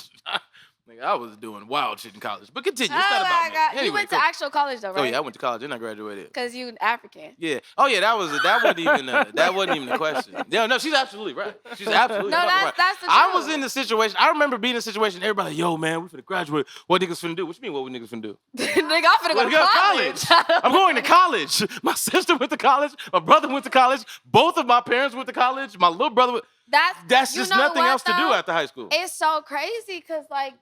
Nigga, I was doing wild shit in college. But continue. Oh It's not my about me. God. You Anyway, went to cool. actual college though, right? Oh yeah, I went to college and I graduated. Because you African. Yeah. Oh yeah, that wasn't even the question. Yeah, no, she's absolutely right. She's absolutely No, fucking right. that's the I was truth. in the situation. I remember being in a situation. Everybody, yo, man, we finna graduate. What niggas finna do? What you mean? What we niggas finna do? Nigga, I'm finna go to college. I'm going to college. My sister went to college. My brother went to college. Both of my parents went to college. My little brother. That's you just know nothing what, else to do though? after high school. It's so crazy because like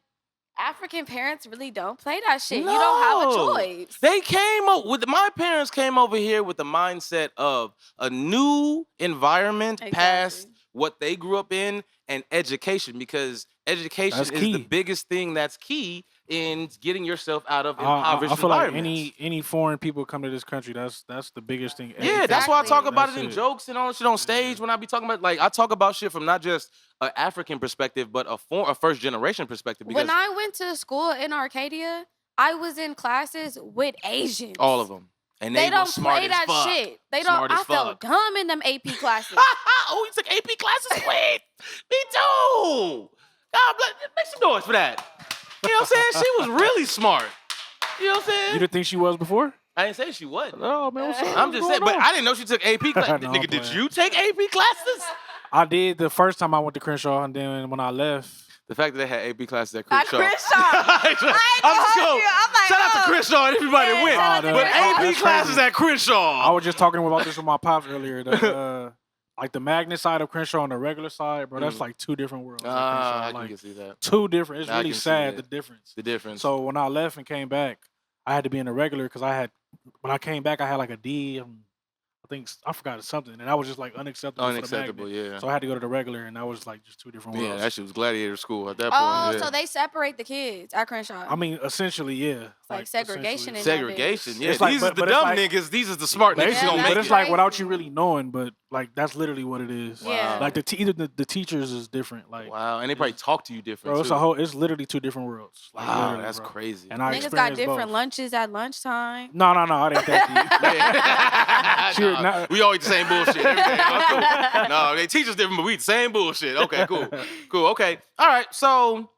African parents really don't play that shit. You don't have a No. choice. They came up with my parents came over here with the mindset of a new environment past Exactly. what they grew up in and education, because education That's is the key. biggest thing that's key in getting yourself out of I impoverished feel like environments. any foreign people come to this country, that's the biggest thing. Yeah, that's why I talk Exactly. about it That's in it. jokes and all that shit on stage. When I be talking about, like, I talk about shit from not just an African perspective, but a first generation perspective. Because When I went to school in Arcadia, I was in classes with Asians. all of them, and They were don't smart play as that fuck. shit. They Smart don't. as I felt fuck. dumb in them AP classes. Oh, you took AP classes? Sweet. Me too. God bless. Make some noise for that. You know what I'm saying? She was really smart. You know what I'm saying? You didn't think she was before? I didn't say she wasn't. No, man. What's up? I'm just saying, but I didn't know she took AP classes. No, Nigga, I'm did playing. you take AP classes? I did the first time I went to Crenshaw, and then when I left, The fact that they had AP classes at At Crenshaw. Crenshaw. I ain't gonna hold you. I'm like, shout out to oh. Crenshaw and everybody that Yeah, went. shout out to But Crenshaw. AP That's classes crazy. at Crenshaw. I was just talking about this with my pops earlier. Like the magnet side of Crenshaw and the regular side, bro, that's like two different worlds. at Crenshaw. I Like can see that. two different. It's I really can see sad that. the difference. The difference. So when I left and came back, I had to be in the regular because when I came back, I had like a D. I forgot something, and that was just like unacceptable. Unacceptable, For the magnet. yeah. So I had to go to the regular, and that was like just two different worlds. Yeah, that shit was gladiator school at that Oh, point. Yeah. so they separate the kids at Crenshaw. I mean, essentially, yeah. Like segregation essentially. in that Segregation. bitch. Yeah, It's like- these but- are the but it's dumb like- niggas. These are the smart niggas Basically, gonna that's make but it's it. like without crazy. you really knowing, but like that's literally what it is. Yeah. Like either the teachers is different. Like Wow, and they probably talk to you different bro, too. it's literally two different worlds. Like, Wow, literally, that's bro. crazy. And I Niggas got experienced different both. lunches at lunchtime. No, I didn't that deep. Yeah. Sure, Nah, nah. we all eat the same bullshit. Everything. Oh, cool. No, they teach us different, but we eat the same bullshit. Okay, cool. Cool, okay. All right, so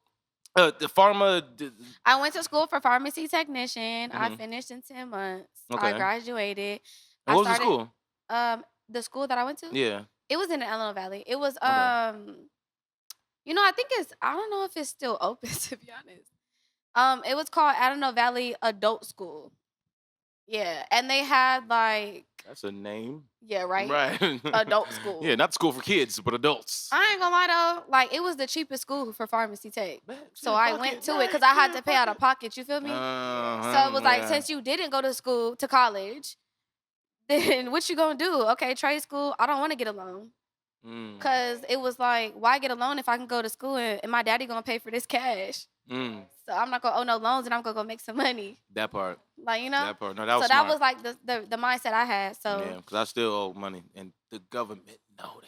the pharma... I went to school for pharmacy technician. I Mhm. finished in 10 months. Okay. I graduated. What was the school? The school that I went to? Yeah. It was in the Illinois Valley. It was Okay. you know, I don't know if it's still open to be honest. It was called Illinois Valley Adult School. Yeah, and they had like That's a name. yeah, right? Right. Adult school. Yeah, not school for kids, but adults. I ain't gonna lie though, like it was the cheapest school for pharmacy tech. Man, So shit, I fuck went to it because I had to pay out of pocket, you feel me? So it was like, yeah. since you didn't go to college, then what you gonna do? Okay, trade school, I don't wanna get a loan. Mm, Cause it was like, why get a loan if I can go to school and my daddy gonna pay for this cash? mm, So I'm not gonna owe no loans and I'm gonna go make some money. that part. Like, you know? That part. No, that was So that smart. was like the mindset I had. So Yeah, because I still owe money, and the government know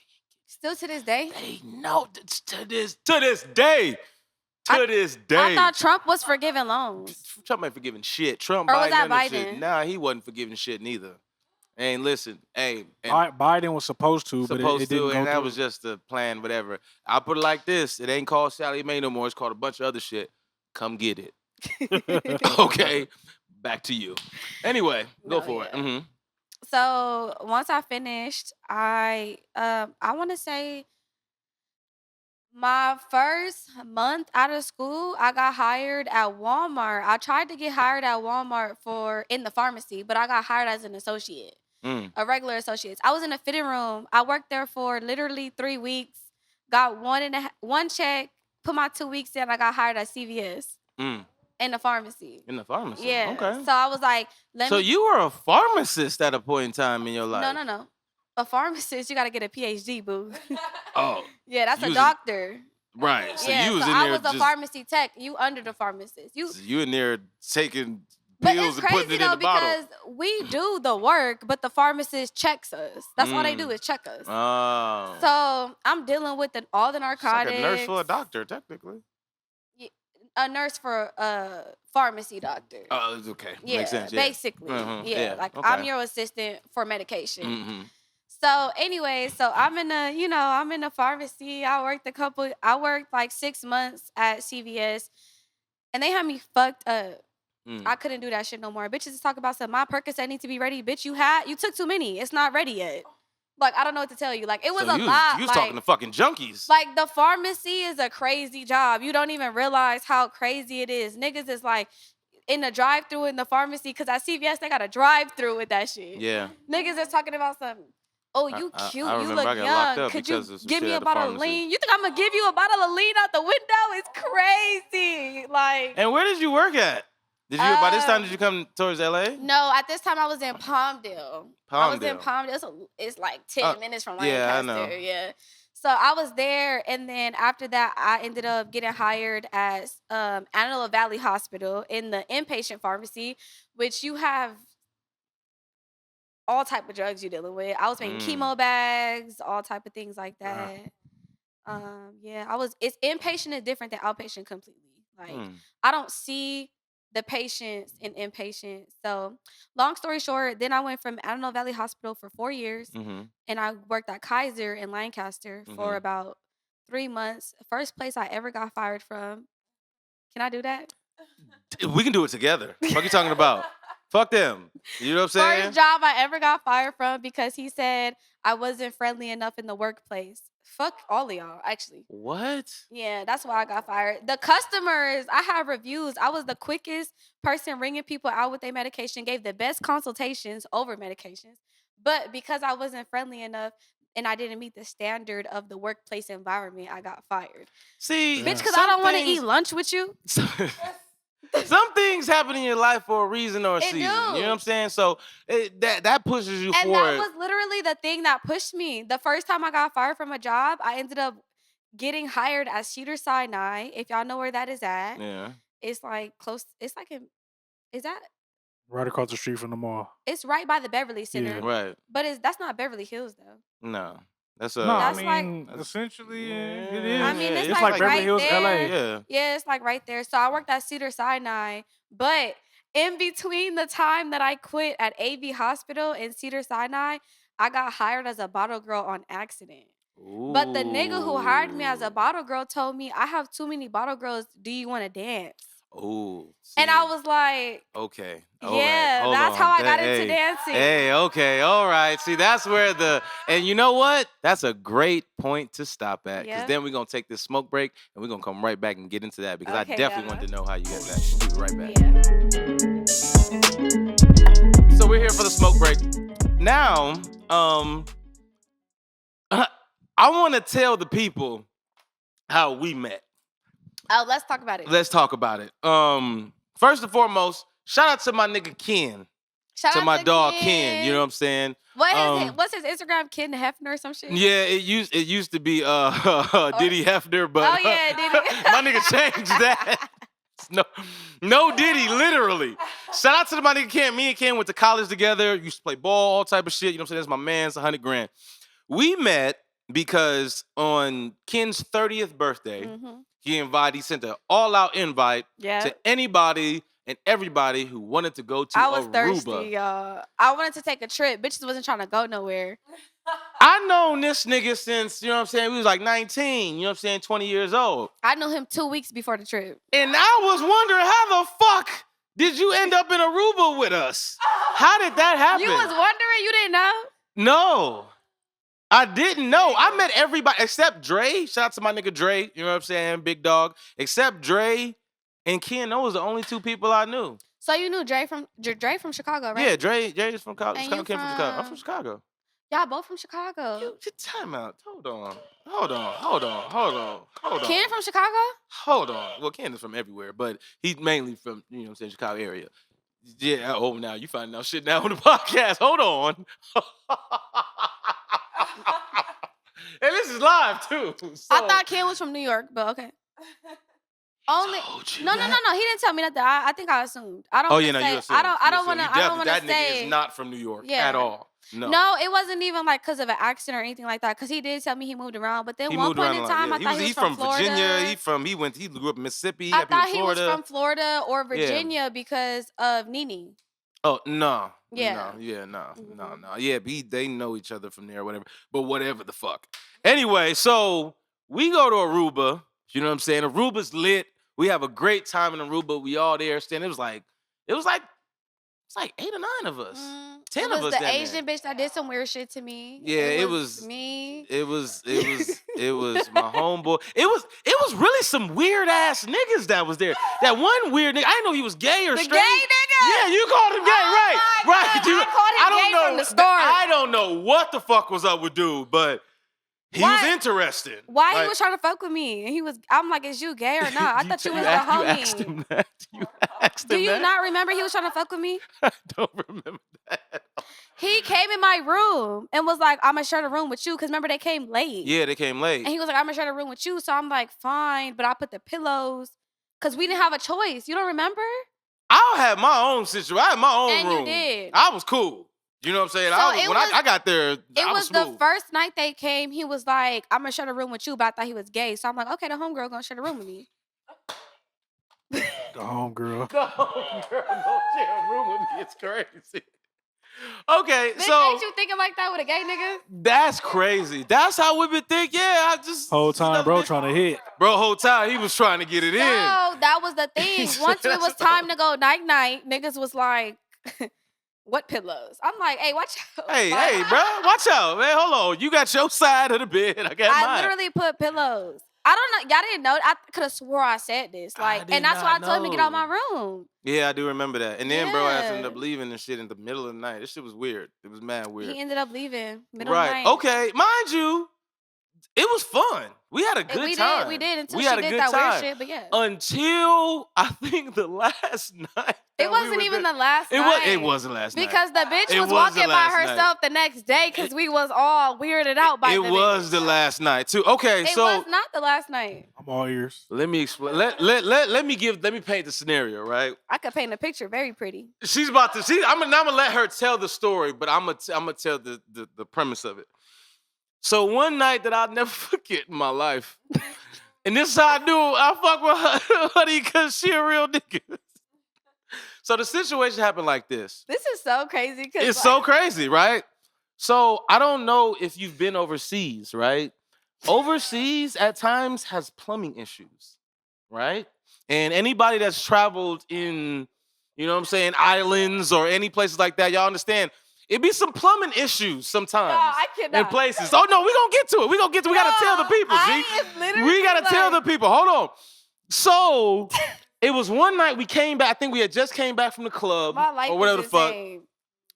still to this day, they know to this day. I- This day. I thought Trump was forgiving loans. Trump ain't forgiving shit. Trump, Or Biden, was that none of that shit. Biden? Nah, he wasn't forgiving shit neither. And listen, hey, and Biden was supposed to, but supposed it didn't to, go and that through. was just the plan, whatever. I'll put it like this: it ain't called Sally Mae no more. It's called a bunch of other shit. Come get it. Okay, back to you. Anyway, go No, for it. yeah. Mm-hmm. So once I finished, I want to say my first month out of school, I got hired at Walmart. I tried to get hired at Walmart in the pharmacy, but I got hired as an associate, a regular associate. I was in a fitting room. I worked there for literally 3 weeks. Got one check. Put my 2 weeks in. I got hired at CVS in the pharmacy. In the pharmacy. Yeah. Okay. So I was like, So you were a pharmacist at a point in time in your life. No. A pharmacist, you got to get a PhD, boo. Oh, Yeah, that's You a was doctor. right. So Yeah, you was so in I there was a just pharmacy tech. You under the pharmacist. you in there taking But pills it's and putting crazy it in though the bottle. because we do the work, but the pharmacist checks us. That's all they do is check us. Oh. So I'm dealing with all the It's like narcotics. a nurse for a doctor, technically. A nurse for a pharmacy doctor. Oh, it's okay. Yeah, Makes sense. Yeah. basically. Mhm, Yeah, yeah, like okay. I'm your assistant for medication. Mm-hmm. So anyway, so I'm in a pharmacy. I worked like 6 months at CVS. and they had me fucked up. Mm. I couldn't do that shit no more. Bitches is talking about some, my Percocet need to be ready. Bitch, you took too many. It's not ready yet. Like, I don't know what to tell you. Like, it was So a you lot. was Like, talking to fucking junkies. like, the pharmacy is a crazy job. You don't even realize how crazy it is. Niggas is like in the drive-thru in the pharmacy, because at CVS, they got a drive-thru with that shit. Yeah. Niggas is talking about something. Oh, you I cute. remember you I look got locked young. up Could you because of some give shit me at a the bottle of pharmacy. lean? You think I'm going to give you a bottle of lean out the window? It's crazy. Like, And where did you work at? Did you by this time did you come towards LA? no, at this time I was in Palmdale. I was in Palmdale. Palmdale. It's like 10 minutes from Lancaster. Yeah, I know. Yeah. So I was there, and then after that, I ended up getting hired at Antelope Valley Hospital in the inpatient pharmacy, which you have all type of drugs you're dealing with. I was making chemo bags, all type of things like that. Yeah, it's inpatient is different than outpatient completely. Like, I don't see the patients in inpatient. So, long story short, then I went from Antelope Valley Hospital for 4 years, and I worked at Kaiser in Lancaster for about 3 months. First place I ever got fired from. Can I do that? We can do it together. What you talking about? Fuck them. You know what I'm saying? First job I ever got fired from because he said I wasn't friendly enough in the workplace. Fuck all of y'all, actually. What? Yeah, that's why I got fired. The customers, I have reviews. I was the quickest person ringing people out with their medication, gave the best consultations over medications. But because I wasn't friendly enough and I didn't meet the standard of the workplace environment, I got fired. See, Bitch, because I don't want to eat lunch with you. Some things happen in your life for a reason or a season. You know what I'm saying? So that pushes you and forward. And that was literally the thing that pushed me. The first time I got fired from a job, I ended up getting hired at Cedars-Sinai. If y'all know where that is at. Yeah. It's like close. It's like is that? Right across the street from the mall. It's right by the Beverly Center. Yeah. Right. But that's not Beverly Hills, though. No. That's No, that's I mean, essentially, it is. I mean, it's like like Beverly right Hills, there. LA. Yeah. Yeah, it's like right there. So I worked at Cedars-Sinai, but in between the time that I quit at AV Hospital and Cedars-Sinai, I got hired as a bottle girl on accident. Ooh. But the nigga who hired me as a bottle girl told me, I have too many bottle girls. Do you want to dance? Ooh. And I was like, okay. Yeah, Hold that's on. how I got into dancing. Hey, okay. All right. See, that's where and you know what? That's a great point to stop at. Because then we're going to take this smoke break and we're going to come right back and get into that because I definitely want to know how you get that. We'll be right back. Yeah. So we're here for the smoke break. Now, I want to tell the people how we met. Oh, let's talk about it. Let's talk about it. First and foremost, shout out to my nigga Ken. Shout out my to dog Ken. You know what I'm saying? What's his Instagram? Ken Hefner or some shit? Yeah, it used to be Diddy Hefner, but oh yeah, Diddy. my nigga changed that. No Diddy, literally. Shout out to my nigga Ken. Me and Ken went to college together. Used to play ball, all type of shit. You know what I'm saying? That's my man's $100,000. We met because on Ken's 30th birthday, he sent an all-out invite to anybody and everybody who wanted to go to Aruba. I was thirsty, y'all. I wanted to take a trip. Bitches wasn't trying to go nowhere. I known this nigga since, you know what I'm saying, we was like 19, you know what I'm saying, 20 years old. I knew him 2 weeks before the trip. And I was wondering, how the fuck did you end up in Aruba with us? How did that happen? You was wondering? You didn't know? No. I didn't know. I met everybody except Dre. Shout out to my nigga Dre. You know what I'm saying? Big dog. Except Dre and Ken. Those was the only two people I knew. So you knew Dre from Chicago, right? Yeah, Dre is from Chicago. And Ken from Chicago. I'm from Chicago. Y'all both from Chicago. Time out. Hold on. Ken from Chicago? Hold on. Well, Ken is from everywhere, but he's mainly from, you know what I'm saying, Chicago area. Yeah, now you finding out shit now on the podcast. Hold on. And this is live too. So. I thought Ken was from New York, but okay. No. He didn't tell me nothing. I think I assumed. I don't. You assumed. I don't want to say. That nigga is not from New York at all. No, it wasn't even like because of an accident or anything like that. Because he did tell me he moved around, but then one point in time, I thought he was from Florida. Virginia. He grew up in Mississippi. I thought he was from Florida or Virginia because of Nene. Oh no. Yeah. No. Yeah, they know each other from there or whatever. But whatever the fuck. Anyway, so we go to Aruba. You know what I'm saying? Aruba's lit. We have a great time in Aruba. We all there standing. It's like 8 or 9 of us. 10 it of was us. the down Asian there. bitch that did some weird shit to me. Yeah, it was me. It was my homeboy. It was really some weird ass niggas that was there. That one weird nigga. I didn't know he was gay or The straight. gay nigga. Yeah, you called him gay, right? Oh Right. my God, I called him gay from the start. I don't know what the fuck was up with dude, but he was interested. Why he was trying to fuck with me? And I'm like, is you gay or not? I thought you was the homie. You asked him that. You asked him Do you that? not remember he was trying to fuck with me? I don't remember that. He came in my room and was like, I'm gonna share the room with you. Cause remember they came late. Yeah, they came late. And he was like, I'm gonna share the room with you. So I'm like, fine, but I put the pillows. Cause we didn't have a choice. You don't remember? I had my own situation. I had my own And room. you did. I was cool. You know what I'm saying? So I got there, It I was smooth. the first night they came. He was like, I'm gonna share the room with you, but I thought he was gay. So I'm like, okay, the homegirl gonna share the room with me. The homegirl. No, girl, don't share a room with me. It's crazy. Okay, Bitch, so ain't you thinking like that with a gay nigga? that's crazy. That's how women think. Yeah, I just Whole time, bro, trying to hit. Bro, whole time he was trying to get it in. No, that was the thing. Once it was time to go night, niggas was like, what pillows? I'm like, hey, watch out. Hey, bro, watch out, man. Hold on. You got your side of the bed. I got mine. I literally put pillows. I don't know. Y'all didn't know. I could have swore I said this. And that's why I told him to get out of my room. Yeah, I do remember that. And then bro asked him Yeah. up leaving and shit in the middle of the night. This shit was weird. It was mad weird. He ended up leaving middle of the Right. night. Okay. Mind you, it was fun. We had a good time. We did until We she had a did good that time. weird shit. But yeah, Until I think the last night. it wasn't even the last It night. It wasn't last night. Because the bitch It was wasn't walking by last night. herself the next day because we was all weirded out by It the was bitch. the last night too. Okay, It so was not the last night. I'm all ears. let me explain. Let me paint the scenario, right? I could paint a picture very pretty. I'm gonna let her tell the story, but I'm gonna tell the premise of it. So one night that I'll never forget in my life, and this is how I knew I fuck with her, honey, because she a real nigga. So the situation happened like this. This is so crazy. It's so crazy, right? So I don't know if you've been overseas, right? Overseas at times has plumbing issues, right? And anybody that's traveled in, you know what I'm saying, islands or any places like that, y'all understand, it be some plumbing issues sometimes. No, I cannot. In places. Oh no, we gonna get to it. We gotta tell the people, G. We gotta tell the people. Hold on. So it was one night we came back. I think we had just came back from the club My life or whatever is the fuck. insane.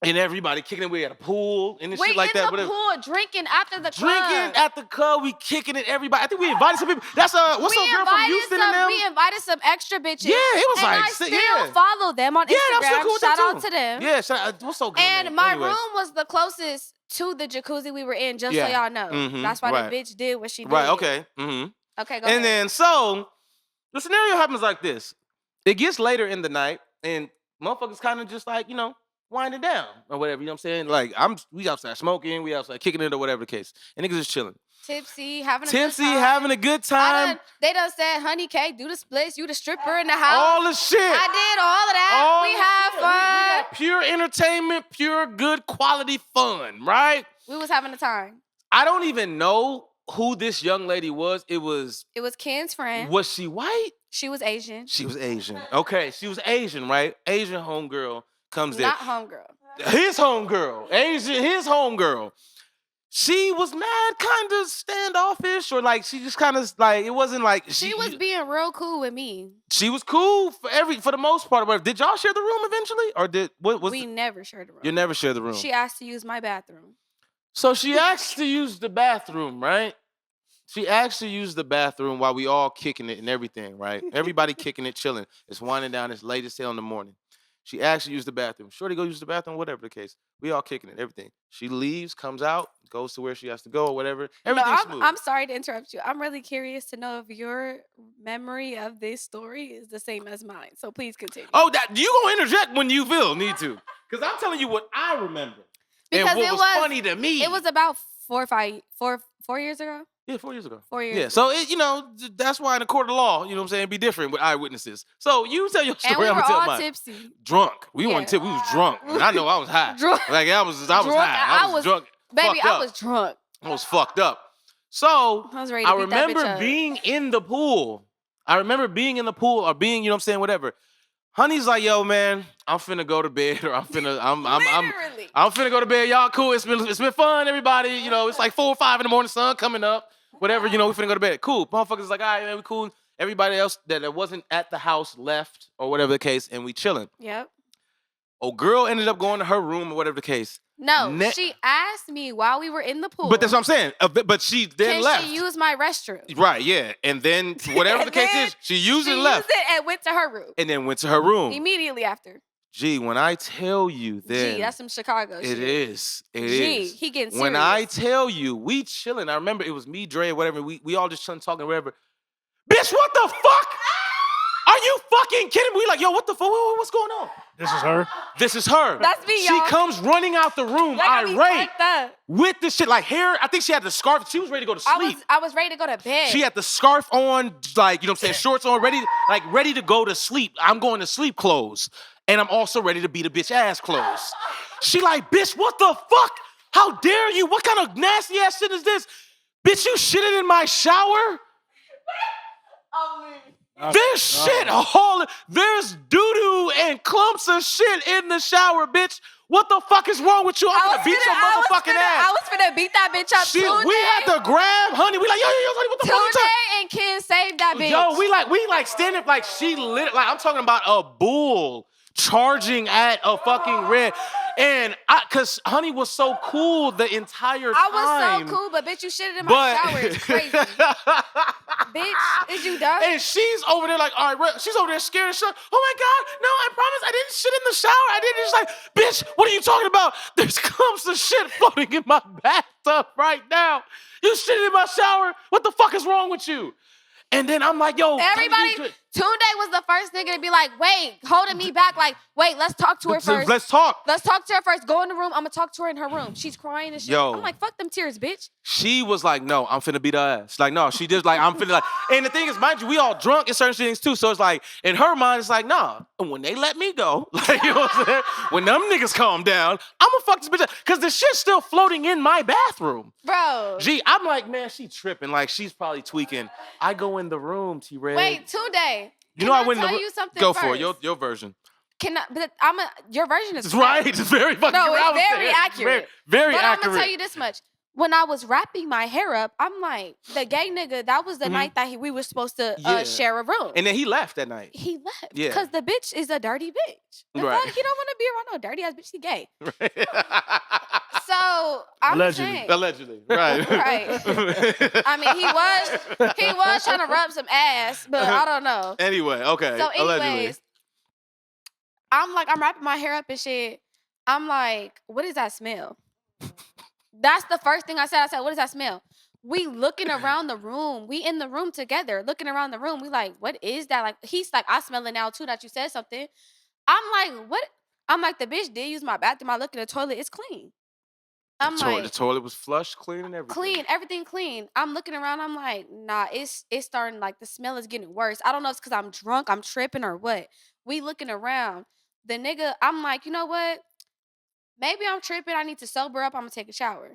And everybody kicking it. We had a pool and We shit like in that. the Whatever. pool drinking after the club. Drinking at the club, we kicking it. Everybody. I think we invited some people. That's what's up, girl from Houston and them? We invited some extra bitches. Yeah, it was and like, I still yeah. follow them on Yeah, Instagram. I'm still cool with Shout that out too. to them. Yeah, shout out. What's so good? And my room was the closest to the jacuzzi we were in, just so y'all know. Mhm, That's why right. the bitch did what she did. Right. Okay. Mm-hmm. Okay. Go And ahead. then so the scenario happens like this. It gets later in the night, and motherfuckers kind of just like, winding down or whatever. You know what I'm saying? Like we outside smoking, we outside kicking it or whatever the case. And niggas just chilling. Tipsy, having a Tipsy, good time. having a good time. They done said, Honeey Kay, do the splits. You the stripper in the house. All the shit. I did all of that. All We the had shit. fun. We had pure entertainment, pure good quality fun, right? We was having a time. I don't even know who this young lady was. It was Ken's friend. Was she white? She was Asian. She was Asian. Okay, she was Asian, right? Asian homegirl comes there. Not homegirl. His homegirl. Asian, his homegirl. She was mad, kind of standoffish, or like she just kind of like, it wasn't like She was being real cool with me. She was cool for the most part. But did y'all share the room eventually, or what was? We never shared the room. You never shared the room. She asked to use my bathroom. So she asked to use the bathroom, right? She asked to use the bathroom while we all kicking it and everything, right? Everybody kicking it, chilling. It's winding down. It's late as hell in the morning. She asked to use the bathroom. Shorty go use the bathroom, whatever the case. We all kicking it, everything. She leaves, comes out, goes to where she has to go or whatever. Everything's smooth. I'm sorry to interrupt you. I'm really curious to know if your memory of this story is the same as mine. So please continue. Oh, you gonna interject when you feel need to. Because I'm telling you what I remember. Because and what it was funny to me. It was about 4 years ago. Yeah, 4 years ago. 4 years. Yeah, so that's why in a court of law, you know what I'm saying, it'd be different with eyewitnesses. So you tell your story, And we I'm were gonna tell all mine. tipsy. Drunk. We weren't tipsy. We was drunk. And I know I was high. Drunk. Like I was Drunk. high. I was drunk. Baby, fucked I up. was drunk. I was fucked up. So I was ready to I beat that bitch remember up. being in the pool I remember being in the pool or being, you know what I'm saying, whatever. Honey's like, yo, man, I'm finna go to bed, or I'm finna go to bed. Y'all cool. It's been fun, everybody. You know, it's like 4 or 5 in the morning, sun coming up. Whatever, you know, we finna go to bed. Cool. Motherfuckers like, all right, man, we cool. Everybody else that wasn't at the house left, or whatever the case, and we chilling. Yep. Oh, girl ended up going to her room, or whatever the case. No, she asked me while we were in the pool. But that's what I'm saying. But she then left. Can she use my restroom? Right, yeah. And then whatever the case is, she used it and left. She used it and went to her room. And then went to her room. Immediately after. Gee, when I tell you then. Gee, that's some Chicago shit. It is. Gee, he getting serious. When I tell you, we chilling. I remember it was me, Dre, whatever. We all just chilling, talking, whatever. Bitch, what the fuck? Are you fucking kidding me? We like, yo, what the fuck? What's going on? This is her? This is her. That's me, She y'all. comes running out the room, irate, with this shit. Like, hair, I think she had the scarf. She was ready to go to sleep. I was ready to go to bed. She had the scarf on, like, you know what I'm saying, shorts on, ready to go to sleep. I'm going to sleep clothes. And I'm also ready to beat a bitch ass clothes. She like, bitch, what the fuck? How dare you? What kind of nasty ass shit is this? Bitch, you shitted in my shower? There's shit all, there's doo-doo and clumps of shit in the shower, bitch. What the fuck is wrong with you? I'm gonna beat your motherfucking ass. I was finna beat that bitch up. We had to grab Honey. We like, yo, Honey, what the fuck? Tunde and Ken saved that bitch. Yo, we like standing, like she lit, like I'm talking about a bull charging at a fucking red. And cause Honey was so cool the entire time. I was so cool, but bitch, you shitted in my shower. It's crazy. Bitch, is you done? And she's over there like, all right, she's over there scared as shit. Oh my God, no, I promise I didn't shit in the shower. I didn't. Just like, bitch, what are you talking about? There's clumps of shit floating in my bathtub right now. You shitted in my shower? What the fuck is wrong with you? And then I'm like, yo. Everybody, Tunde was the first nigga to be like, wait, holding me back. Like, wait, let's talk to her first. Let's talk. Let's talk to her first. Go in the room. I'm going to talk to her in her room. She's crying and shit. Yo. I'm like, fuck them tears, bitch. She was like, no, I'm finna beat her ass. Like, no, she just like, I'm finna like. And the thing is, mind you, we all drunk in certain things too. So it's like, in her mind, it's like, nah, when they let me go, like, you know what I'm saying? When them niggas calm down, I'm gonna fuck this bitch up. Because the shit's still floating in my bathroom. Bro. Gee, I'm like, man, she tripping. Like, she's probably tweaking. I go in the room, T-Red. Wait, Tunde. You know, I went in the tell you something Go first? for it, your version. But your version is It's right. It's very fucking No, it's very accurate. Very but accurate. I'm gonna tell you this much. When I was wrapping my hair up, I'm like, the gay nigga, that was the night that we were supposed to share a room. And then he left that night. He left. Yeah. Because the bitch is a dirty bitch. Right. He don't want to be around no dirty ass bitch. He gay. So I'm saying. Allegedly. Right. Right. I mean, he was trying to rub some ass, but I don't know. Anyway, okay. So allegedly. anyways, I'm wrapping my hair up and shit. I'm like, what is that smell? That's the first thing I said. I said, what does that smell? We looking around the room. We in the room together, looking around the room. We like, what is that? Like, he's like, I smell it now too that you said something. I'm like, what? I'm like, the bitch did use my bathroom. I look in the toilet. It's clean. I'm like, the toilet was flush, clean, and everything. Everything clean. I'm looking around. I'm like, nah, it's starting, like, the smell is getting worse. I don't know if it's because I'm drunk, I'm tripping, or what. We looking around. The nigga, I'm like, you know what? Maybe I'm tripping. I need to sober up. I'm going to take a shower.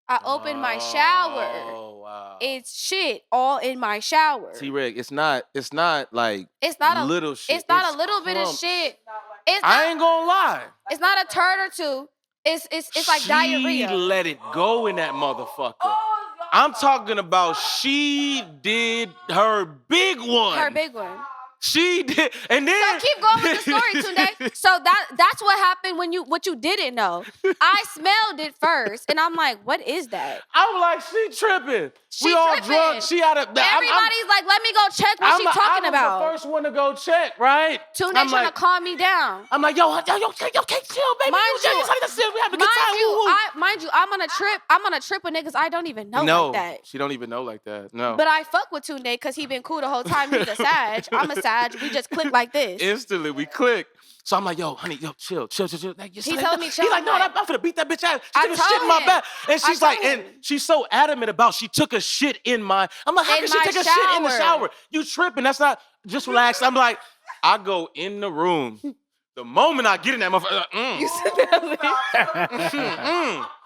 I opened my shower. Oh, wow. It's shit all in my shower. T-Reg, it's not like it's not a little shit. It's not a little bit of shit. I ain't gonna lie. It's not a turd or two. It's like diarrhea. She let it go in that motherfucker. I'm talking about she did her big one. Her big one. She did, and then so keep going with the story, Tunde. So that's what happened what you didn't know. I smelled it first, and I'm like, what is that? I'm like, she tripping. She we all tripping. drunk. She out of. Everybody's like, let me go check what she's talking about. I was the first one to go check, right? Tunde trying to calm me down. I'm like, yo, can't chill, baby. Mind you, we having a good time. Mind you, I'm on a trip with niggas I don't even know like that. She don't even know like that. No. But I fuck with Tunde because he been cool the whole time. He's a Sag. I'm a Sag. We just click like this. Instantly, we click. So I'm like, yo, honey, yo, chill. Like, he told me chill. He's like, no, I'm finna beat that bitch out. She took a shit in my back. And she's like, and she's so adamant about she took a shit in my. I'm like, how can she take a shit in the shower? You tripping? That's not. Just relax. I'm like, I go in the room. The moment I get in that motherfucker, You said that.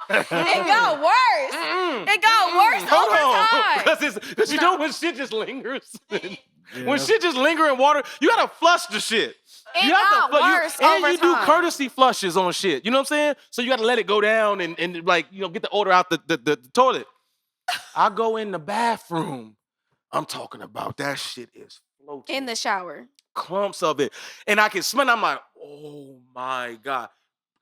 It got worse. It got worse over time. Because you know when shit just lingers? Yeah, When shit just linger in water, you gotta flush the shit. It You have got to worse and over you do time. courtesy flushes on shit. You know what I'm saying? So you gotta let it go down and like, you know, get the odor out the toilet. I go in the bathroom. I'm talking about that shit is floating. In the shower. Clumps of it. And I can smell it. I'm like, oh my God.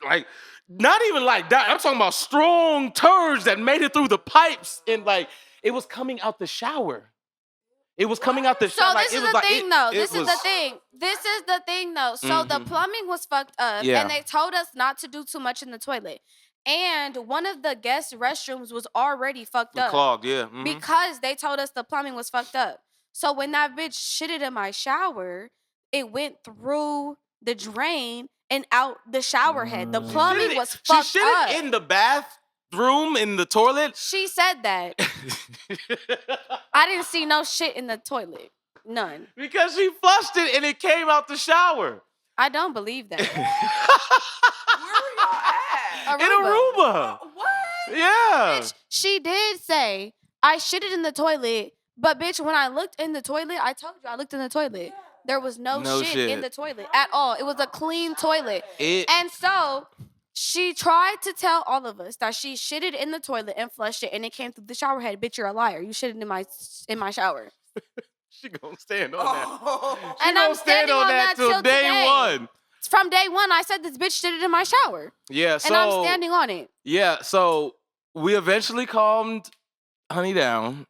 Like, not even like that. I'm talking about strong turds that made it through the pipes. And like, it was coming out the shower. It was coming out the shower. So this is the thing, though. This is the thing. This is the thing, though. So the plumbing was fucked up, Yeah. and they told us not to do too much in the toilet. And one of the guest restrooms was already fucked up Clogged, yeah. because they told us the plumbing was fucked up. So when that bitch shitted in my shower, it went through the drain and out the shower head. The plumbing was fucked she up. shit it in the bathroom, in the toilet. She said that. I didn't see no shit in the toilet. None. Because she flushed it and it came out the shower. I don't believe that. Where y'all at? In Aruba. What? Yeah. Bitch, she did say, I shitted in the toilet, but bitch, when I looked in the toilet, I told you I looked in the toilet. There was no shit in the toilet at all. It was a clean toilet. And so she tried to tell all of us that she shitted in the toilet and flushed it and it came through the shower head. Bitch, you're a liar. You shitted in my shower. She gonna stand on that. She And gonna I'm stand standing on on that that till till day today. one. From day one, I said this bitch shitted in my shower. Yeah, so And I'm standing on it. yeah, so we eventually calmed Honey down.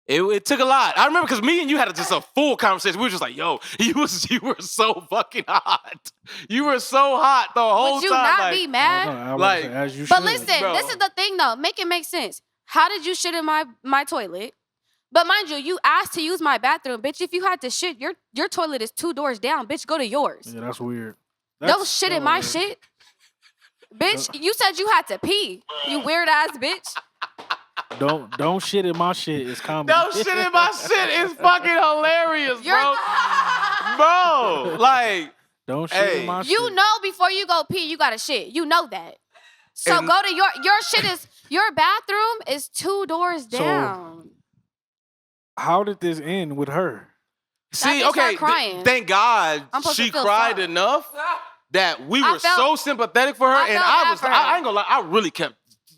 It took a lot. I remember because me and you had just a full conversation. We were just like, yo, you were so fucking hot. You were so hot the whole Would you time. not like, be mad? I was Like- saying, as you But should. listen, Bro. this is the thing though. Make it make sense. How did you shit in my toilet? But mind you, you asked to use my bathroom. Bitch, if you had to shit, your toilet is 2 doors down. Bitch, go to yours. Yeah, that's weird. Don't shit in my shit. Bitch, you said you had to pee. You weird ass bitch. Don't shit in my shit. It's comedy. no shit in my shit is fucking hilarious, bro. Bro, like, Don't shit Hey. in my shit. You know before you go pee, you gotta shit. You know that. So And- go to your shit is your bathroom is 2 doors So- down. How did this end with her? see, bitch okay, started crying. thank God I'm supposed to she feel cried sorry. enough that we I were felt- so sympathetic for her, I and felt I bad was, for her. I ain't gonna lie, I really kept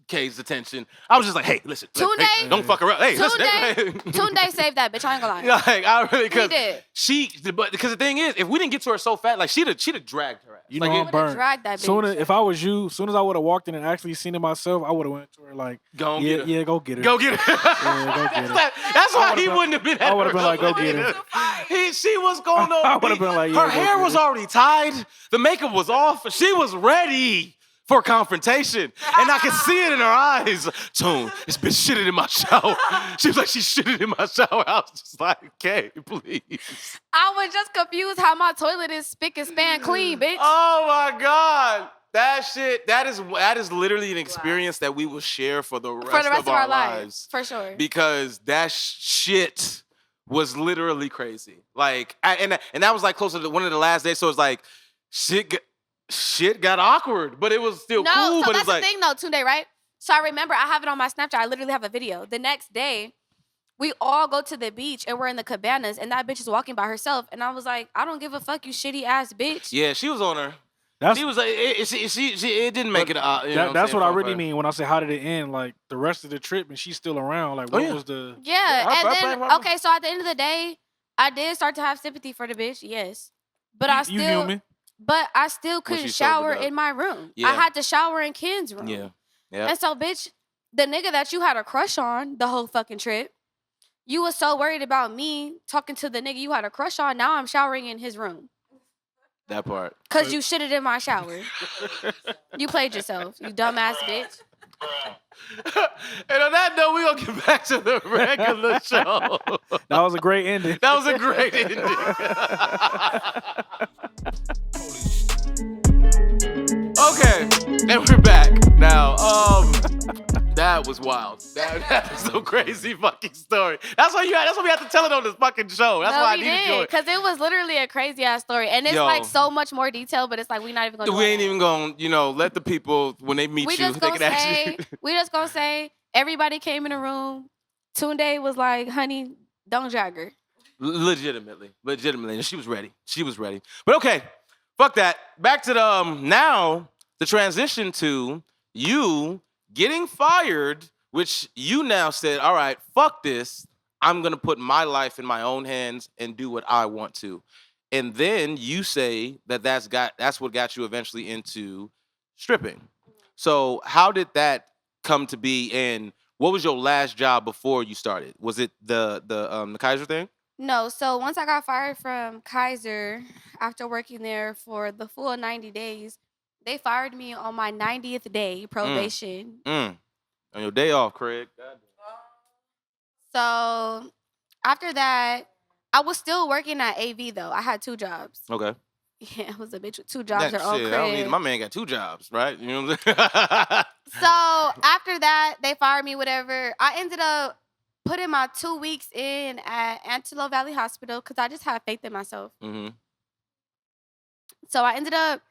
Kay's attention. I was just like, hey, listen, Tunde? hey, don't fuck her up. Hey, listen, hey. Tunde saved that bitch. I ain't gonna lie. Like, I really, He did. because the thing is, if we didn't get to her so fast, like she'd have dragged her ass. You Like, know, it- I'm would've burnt. dragged that Soon bitch. as, if I was you, soon as I would have walked in and actually seen it myself, I would have went to her like, Go and yeah, get her. yeah, go get her. Go get her. Yeah, go get her. That's why would've he been- wouldn't have been. I would've been like, go get her. She was going on. I would've been like, yeah, her go hair get was her. already tied. The makeup was off. She was ready for confrontation, and I could see it in her eyes. Tune, this bitch shitted in my shower. She was like, she shitted in my shower. I was just like, okay, please. I was just confused how my toilet is spick and span clean, bitch. Oh my God. That is literally an experience that we will share for the rest, For the rest of of our our lives. lives, for sure. Because that shit was literally crazy. Like, and that was like closer to one of the last days. So it's like, shit got awkward, but it was still No, cool. so But that's it's like, the thing though, Tunde, right? So I remember I have it on my Snapchat. I literally have a video. The next day, we all go to the beach and we're in the cabanas, and that bitch is walking by herself. And I was like, I don't give a fuck, you shitty ass bitch. yeah, she was on her. That's She was like, it didn't make it. You know that's I'm what I saying, really fun. mean when I say how did it end. Like the rest of the trip, and she's still around. Like Oh, what yeah. was the? Yeah, Yeah, I and blame then her. okay, so at the end of the day, I did start to have sympathy for the bitch, yes, but I You still, human. but I still When couldn't she sobered shower up. in my room. Yeah. I had to shower in Ken's room. Yeah. Yeah. And so, bitch, the nigga that you had a crush on the whole fucking trip, you was so worried about me talking to the nigga you had a crush on. Now I'm showering in his room That part. because you shitted in my shower. You played yourself, you dumbass bitch. And on that note, we're gonna get back to the regular show. That was a great ending. That was a great ending. Okay, and we're back. Now, That was wild. That's so crazy fucking story. That's why we have to tell it on this fucking show. That's why I needed you. Because it was literally a crazy ass story, and it's Yo. like so much more detail. But it's like we're not even gonna. We ain't even gonna, let the people when they meet you, they can actually. We just gonna say everybody came in the room. Tunde was like, "Honey, don't drag her." Legitimately, and she was ready. But okay, fuck that. Back to the now the transition to you getting fired, which you now said, all right, fuck this. I'm gonna put my life in my own hands and do what I want to. And then you say that's what got you eventually into stripping. So how did that come to be? And what was your last job before you started? Was it the Kaiser thing? No, so once I got fired from Kaiser after working there for the full 90 days, they fired me on my 90th day probation. On your day off, Craig. So after that, I was still working at AV though. I had 2 jobs. Okay. Yeah, I was a bitch with 2 jobs or own Shit, I don't need, crib. my man got 2 jobs, right? You know what I'm saying? So after that, they fired me, whatever. I ended up putting my 2 weeks in at Antelope Valley Hospital because I just had faith in myself. Mm-hmm. So I ended up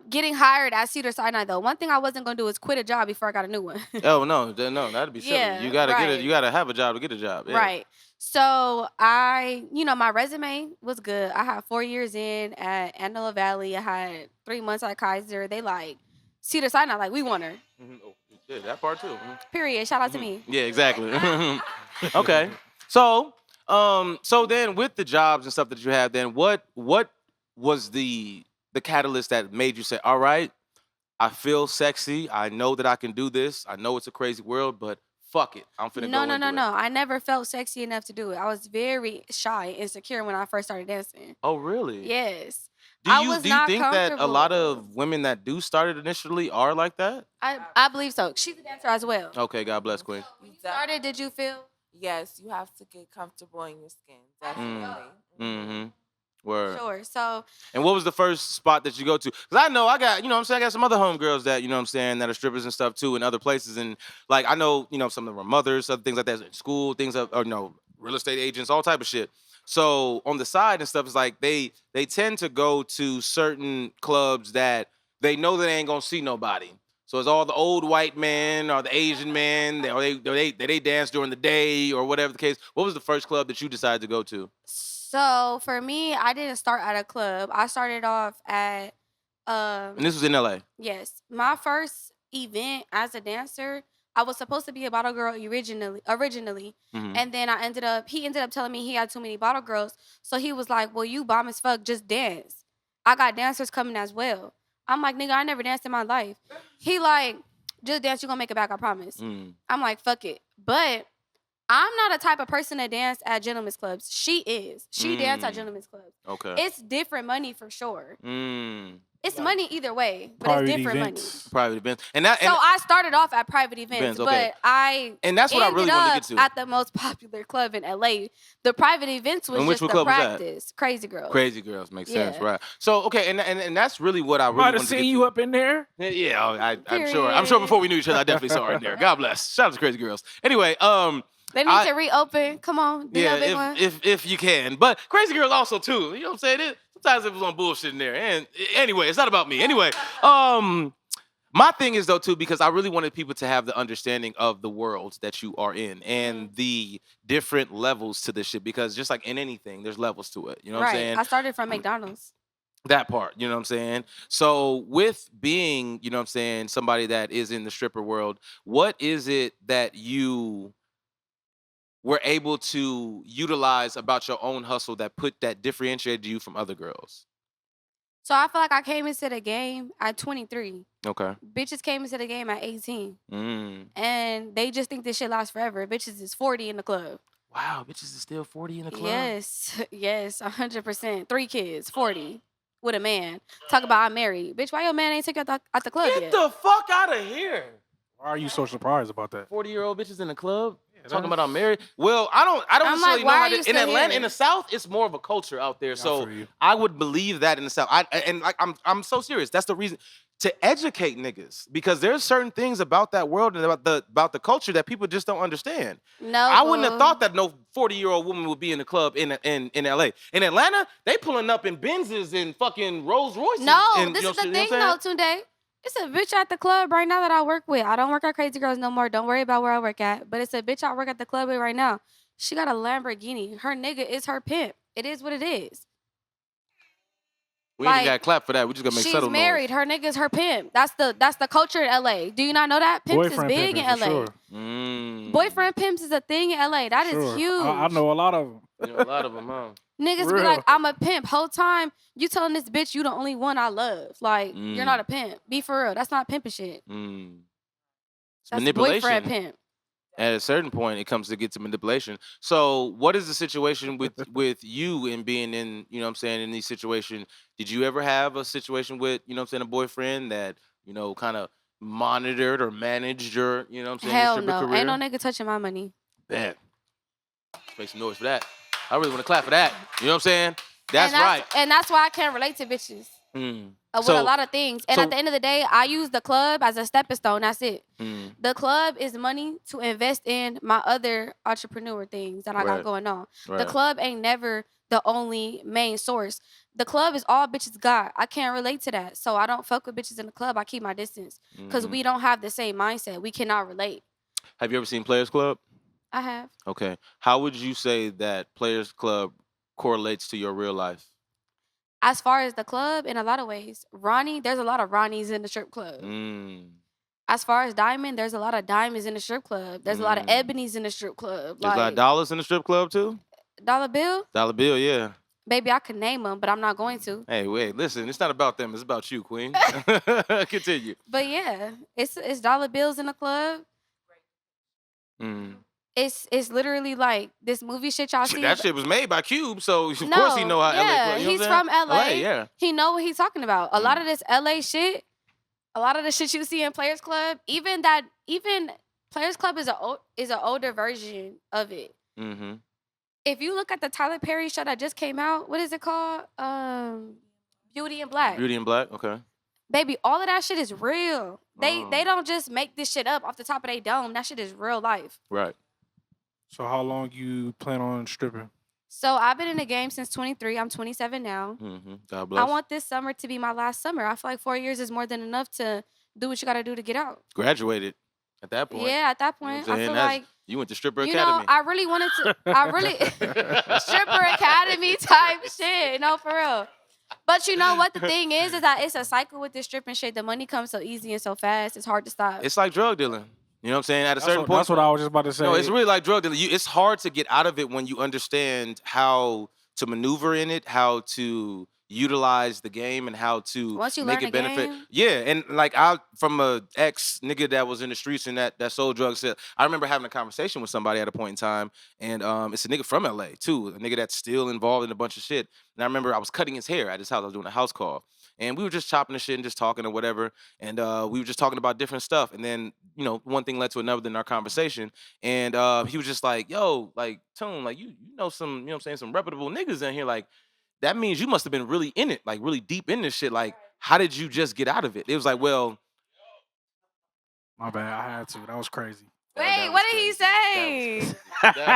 getting hired at Cedar Sinai though. One thing I wasn't gonna do is quit a job before I got a new one. Oh no, that'd be silly. Yeah, you gotta get it. right. You gotta have a job to get a job. Yeah. Right. So my resume was good. I had 4 years in at Antelope Valley. I had 3 months at Kaiser. They like Cedar Sinai, like we want her. Mm-hmm. Oh, yeah, that part too. Mm-hmm. Period. Shout out to me. Yeah, exactly. Okay. So then with the jobs and stuff that you have, then what was the catalyst that made you say, all right, I feel sexy. I know that I can do this. I know it's a crazy world, but fuck it. I'm finna go into it. No. I never felt sexy enough to do it. I was very shy and insecure when I first started dancing. Oh, really? Yes. Do I you was think not that a lot comfortable. of women that do start it initially are like that? I believe so. She's a dancer as well. Okay, God bless, Queen. When you started, did you feel? Yes, you have to get comfortable in your skin. Definitely. Mm-hmm. Word. Sure. So And what was the first spot that you go to? Because I know I got, I got some other homegirls that, that are strippers and stuff too in other places. And like, I know, some of them are mothers, other things like that in school, real estate agents, all type of shit. So on the side and stuff, it's like they tend to go to certain clubs that they know that they ain't gonna see nobody. So it's all the old white men or the Asian men, or they dance during the day or whatever the case. What was the first club that you decided to go to? So for me, I didn't start at a club. I started off at And this was in LA. yes. My first event as a dancer, I was supposed to be a bottle girl originally. Mhm. And then he ended up telling me he had too many bottle girls. So he was like, well, you bomb as fuck, just dance. I got dancers coming as well. I'm like, nigga, I never danced in my life. He like, just dance, you gonna make it back, I promise. Mm. I'm like, fuck it. But I'm not a type of person to dance at gentlemen's clubs. She is. She danced at gentlemen's clubs. Okay. It's different money for sure. Mm. It's money either way, but Private it's different events. Private events. money. So I started off at private events, okay. but I And that's what I really ended wanted to up get to. at the most popular club in LA. The private events was And which just the club was that? practice. Crazy Girls. Crazy Girls makes sense, Yeah. right? So okay, and that's really what I really Might wanted have to get seen to. you up in there. Yeah, I'm sure. Period. I'm sure before we knew each other, I definitely saw her in there. God bless. Shout out to Crazy Girls. Anyway, They need to reopen. Come on, do that big one. if you can. But Crazy Girls also too. You know what I'm saying? Sometimes it was on bullshit in there. And anyway, it's not about me. Anyway, my thing is though too, because I really wanted people to have the understanding of the world that you are in and the different levels to this shit. Because just like in anything, there's levels to it. You know what I'm saying? I started from McDonald's. That part, you know what I'm saying? So with being, you know what I'm saying, somebody that is in the stripper world, what is it that you were able to utilize about your own hustle that differentiated you from other girls? So I feel like I came into the game at 23. Okay. Bitches came into the game at 18. Mm. And they just think this shit lasts forever. Bitches is 40 in the club. Wow, bitches is still 40 in the club? Yes, 100%. 3 kids, 40 with a man. Talk about I'm married. Bitch, why your man ain't took you out the club Get yet? the fuck out of here. Why are you so surprised about that? 40-year-old bitches in the club? Yeah, Talking that's- about I'm married. Well, I don't I'm necessarily like, know why how are you in still Atlanta, here? in the South, it's more of a culture out there. Yeah, I So feel you. I would believe that in the South. I'm so serious. That's the reason. to educate niggas because there's certain things about that world and about the culture that people just don't understand. No, I wouldn't have boo. thought that no 40-year-old woman would be in the club in LA. In Atlanta, they pulling up in Benzes and fucking Rolls Royces. No, and, this you know is the what I'm thing though, Tunde. It's a bitch at the club right now that I work with. I don't work at Crazy Girls no more. Don't worry about where I work at. But it's a bitch I work at the club with right now. She got a Lamborghini. Her nigga is her pimp. It is what it is. We ain't like, got to clap for that. We just gonna make She's subtle married. noise. Her nigga's her pimp. That's the culture in LA. Do you not know that? Pimps Boyfriend is big in pimping, for LA. sure. Boyfriend pimps is a thing in LA. That is Sure. huge. I know a lot of them. You know, a lot of them, huh? Niggas For be real. like, I'm a pimp. Whole time you telling this bitch you the only one I love. Like, you're not a pimp. Be for real. That's not pimping shit. It's That's manipulation. boyfriend pimp. At a certain point, it comes to get to manipulation. So, what is the situation with you and being in, you know what I'm saying, in these situations? Did you ever have a situation with, you know what I'm saying, a boyfriend that, you know, kind of monitored or managed your, you know what I'm saying, your Hell stripper no. career? Ain't no nigga touching my money. Bad. Make some noise for that. I really want to clap for that. You know what I'm saying? That's right. And that's why I can't relate to bitches. With So- a lot of things. And so- at the end of the day, I use the club as a stepping stone. That's it. Mm. The club is money to invest in my other entrepreneur things that I Right. got going on. The Right. club ain't never the only main source. The club is all bitches got. I can't relate to that. So I don't fuck with bitches in the club. I keep my distance. Because we don't have the same mindset. We cannot relate. Have you ever seen Players Club? I have. Okay. How would you say that Players Club correlates to your real life? As far as the club, in a lot of ways. Ronnie, there's a lot of Ronnies in the strip club. As far as Diamond, there's a lot of Diamonds in the strip club. There's a lot of Ebonies in the strip club. There's a lot of dollars in the strip club too? Dollar Bill? Dollar Bill, yeah. Baby, I could name them, but I'm not going to. Hey, wait, listen, it's not about them, it's about you, Queen. Continue. But yeah, it's dollar bills in the club. It's literally like this movie shit y'all see. That shit was made by Cube, so of course he know how LA yeah, play. You know he's what I'm from LA. saying? Yeah. He know what he's talking about. A lot of this LA shit, a lot of the shit you see in Players Club, even Players Club is an older version of it. If you look at the Tyler Perry show that just came out, what is it called? Beauty and Black. Beauty and Black, okay. Baby, all of that shit is real. They don't just make this shit up off the top of their dome. That shit is real life. Right. So how long you plan on stripping? So I've been in the game since 23. I'm 27 now. God bless. I want this summer to be my last summer. I feel like 4 years is more than enough to do what you got to do to get out. Graduated at that point. Yeah, at that You know point, what I'm I saying? feel That's- like, you went to Stripper you Academy. know, I really wanted to, stripper academy type shit. No, for real. But you know what the thing is that it's a cycle with this stripping shit. The money comes so easy and so fast. It's hard to stop. It's like drug dealing. You know what I'm saying? At a certain point. That's what I was just about to say. No, it's really like drug dealing. It's hard to get out of it when you understand how to maneuver in it, how to utilize the game, and how to Once you make learn it the benefit. game. Yeah, and like I, from a ex nigga that was in the streets and that sold drugs. I remember having a conversation with somebody at a point in time, and it's a nigga from LA too, a nigga that's still involved in a bunch of shit. And I remember I was cutting his hair at his house. I was doing a house call. And we were just chopping the shit and just talking or whatever. And we were just talking about different stuff. And then, you know, one thing led to another in our conversation. And he was just like, yo, like, Tune, like, you know some, you know what I'm saying, some reputable niggas in here. Like, that means you must have been really in it, like, really deep in this shit. Like, how did you just get out of it? It was like, well. My bad, I had to. That was crazy. Wait, what did he say?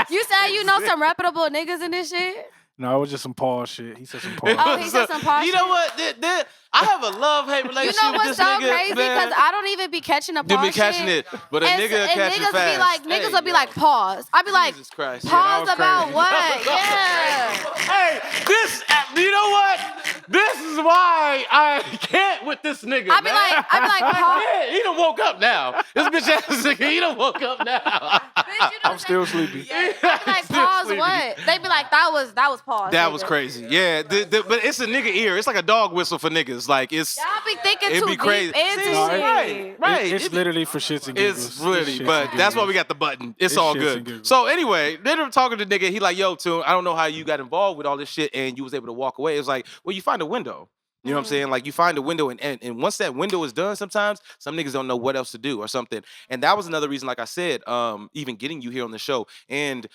You said you know some reputable niggas in this shit? No, it was just some pause shit. He said some pause. Oh, he said some pause You know shit. what? I have a love-hate You relationship know with what's this so nigga. crazy? Because I don't even be catching a You pause be catching shit. it, but a And nigga catch it niggas fast. be like, niggas will be like, pause. I be like, Jesus Christ. pause that was about crazy. what? Yeah. Hey, you know what? This is why I can't with this nigga. I be like, pause. Yeah, he done woke up now. This bitch ass nigga, he done woke up now. Bitch, you know I'm still sleepy. I be like, pause what? They be like, that was pause. That nigga. was crazy. Yeah, but it's a nigga ear. It's like a dog whistle for niggas. Like it's. Y'all be thinking It'd too be deep crazy. into See, No, shit. right. It's It be- literally for shits and giggles. It's really, shits but and that's why giggles. we got the button. It's It's all shits good. and giggles. So anyway, then talking to the nigga, he like, yo, Tune, I don't know how you got involved with all this shit and you was able to walk away. It was like, well, you find a window. You know what I'm saying? Like you find a window and once that window is done, sometimes some niggas don't know what else to do or something. And that was another reason, like I said, even getting you here on the show. And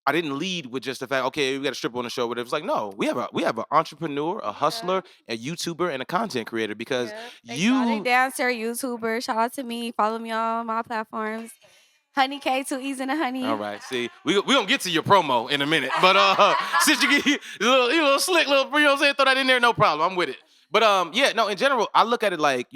I didn't lead with just the fact, okay, we got a stripper on the show, but it was like, no, we have an entrepreneur, a hustler, a YouTuber, and a content creator because Exotic dancer, YouTuber. Shout out to me. Follow me on my platforms. Honeey Kay, 2 E's and a honey. All right, see, we gonna get to your promo in a minute, but since you get a little slick, you know what I'm saying, throw that in there, no problem, I'm with it. But yeah, no, in general, I look at it like,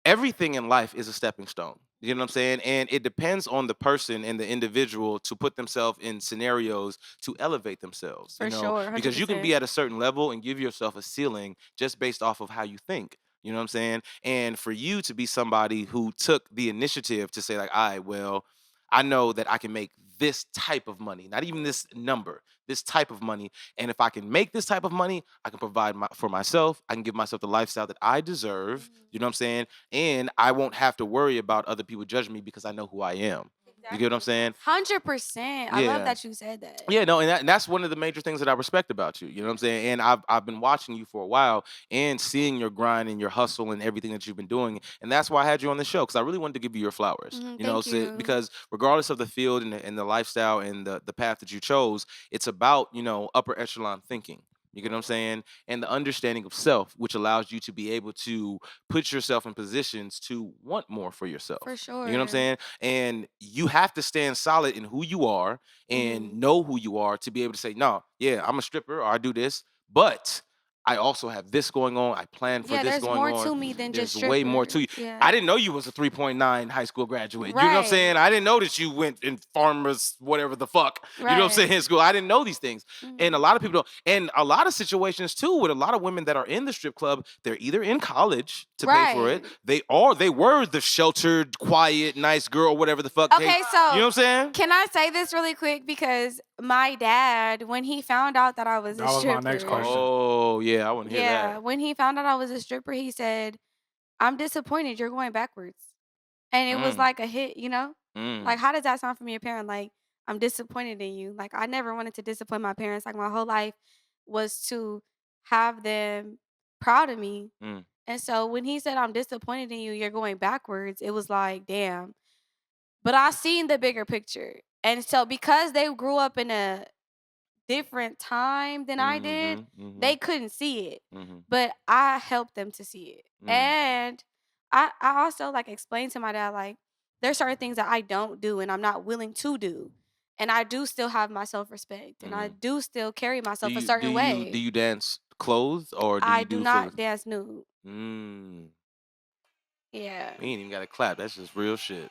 everything in life is a stepping stone. You know what I'm saying? And it depends on the person and the individual to put themselves in scenarios to elevate themselves. For sure, Because you can 100%. be at a certain level and give yourself a ceiling just based off of how you think. You know what I'm saying? And for you to be somebody who took the initiative to say, like, all right, well, I know that I can make this type of money, not even this number, this type of money. And if I can make this type of money, I can provide for myself. I can give myself the lifestyle that I deserve. You know what I'm saying? And I won't have to worry about other people judging me because I know who I am. You get what I'm saying? 100%. I Yeah. love that you said that. Yeah, no, and that's one of the major things that I respect about you. You know what I'm saying? And I've been watching you for a while and seeing your grind and your hustle and everything that you've been doing. And that's why I had you on the show, because I really wanted to give you your flowers. Thank you. Because regardless of the field and the lifestyle and the path that you chose, it's about, upper echelon thinking. You get what I'm saying? And the understanding of self, which allows you to be able to put yourself in positions to want more for yourself. For sure. You know what I'm saying? And you have to stand solid in who you are and know who you are to be able to say, no, yeah, I'm a stripper or I do this, but I also have this going on. I plan for this going on. There's more to me than just There's way more to you. Yeah. I didn't know you was a 3.9 high school graduate. You know what I'm Right. saying? I didn't know that you went in farmers, whatever the fuck. You know what I'm saying? In school. I didn't know these things. And a lot of people don't. And a lot of situations too, with a lot of women that are in the strip club, they're either in college to pay for it. They were the sheltered, quiet, nice girl, whatever the fuck. Okay, so you know what I'm saying? Can I say this really quick? Because my dad, when he found out that I was a That was stripper. my next question. Oh, yeah, I want to hear that. When he found out I was a stripper, he said, I'm disappointed you're going backwards. And it was like a hit, Like, how does that sound from your parent? Like, I'm disappointed in you. Like, I never wanted to disappoint my parents. Like, my whole life was to have them proud of me. And so when he said, I'm disappointed in you, you're going backwards, it was like, damn. But I seen the bigger picture. And so because they grew up in a different time than I did, they couldn't see it. But I helped them to see it. And I also like explained to my dad, like, there's certain things that I don't do and I'm not willing to do. And I do still have my self-respect. And I do still carry myself a certain way. Do you dance clothes or do I you do do not full- dance nude. Yeah. We ain't even got to clap. That's just real shit.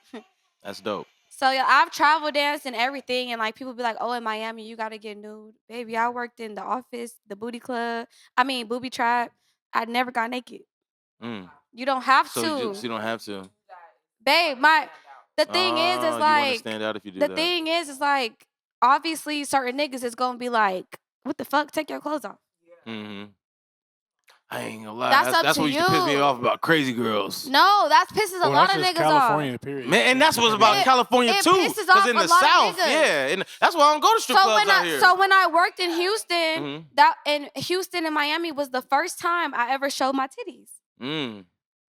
That's dope. So yeah, I've travel danced and everything, and like people be like, "Oh, in Miami, you gotta get nude." Baby, I worked in the office, the booty club. Booby trap. I never got naked. You don't have So to, you don't have to. babe. The thing is, You it's wanna like stand out if you do the that. thing is, it's like obviously certain niggas is gonna be like, "What the fuck? Take your clothes off." I ain't gonna lie. That's up That's to what used to piss me you. off about crazy girls. No, that pisses a Well, lot that's of just niggas California, off. period. Man, and that's what's about California it too. pisses off in a the lot of South, niggas. yeah, and that's why I don't go to strip clubs out here. So when I worked in Houston, that in Houston and Miami was the first time I ever showed my titties.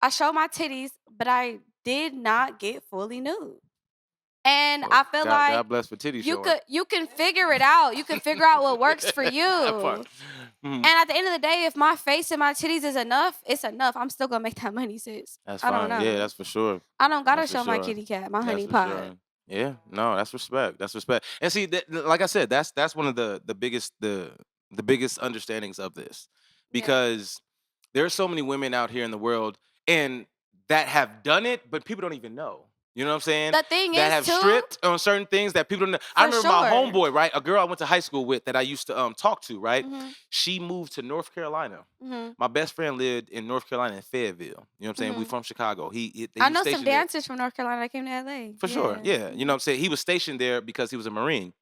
I showed my titties, but I did not get fully nude. And I feel like God bless for titty showing. you can figure it out. You can figure out what works for you. That part. And at the end of the day, if my face and my titties is enough, it's enough. I'm still gonna make that money, sis. That's I fine. don't know. Yeah, that's for sure. I don't gotta That's for show my sure. kitty cat, my honey That's for pot. sure. Yeah, no, that's respect. That's respect. And see, like I said, that's one of the biggest understandings of this, because there's so many women out here in the world and that have done it, but people don't even know. You know what I'm saying? The thing that is, have too, stripped on certain things that people don't know. I For remember my sure. homeboy, right? A girl I went to high school with that I used to talk to, right? She moved to North Carolina. My best friend lived in North Carolina in Fayetteville. You know what I'm saying? We from Chicago. He I was know some stationed there. dancers from North Carolina that came to LA. For sure, yeah. You know what I'm saying? He was stationed there because he was a Marine.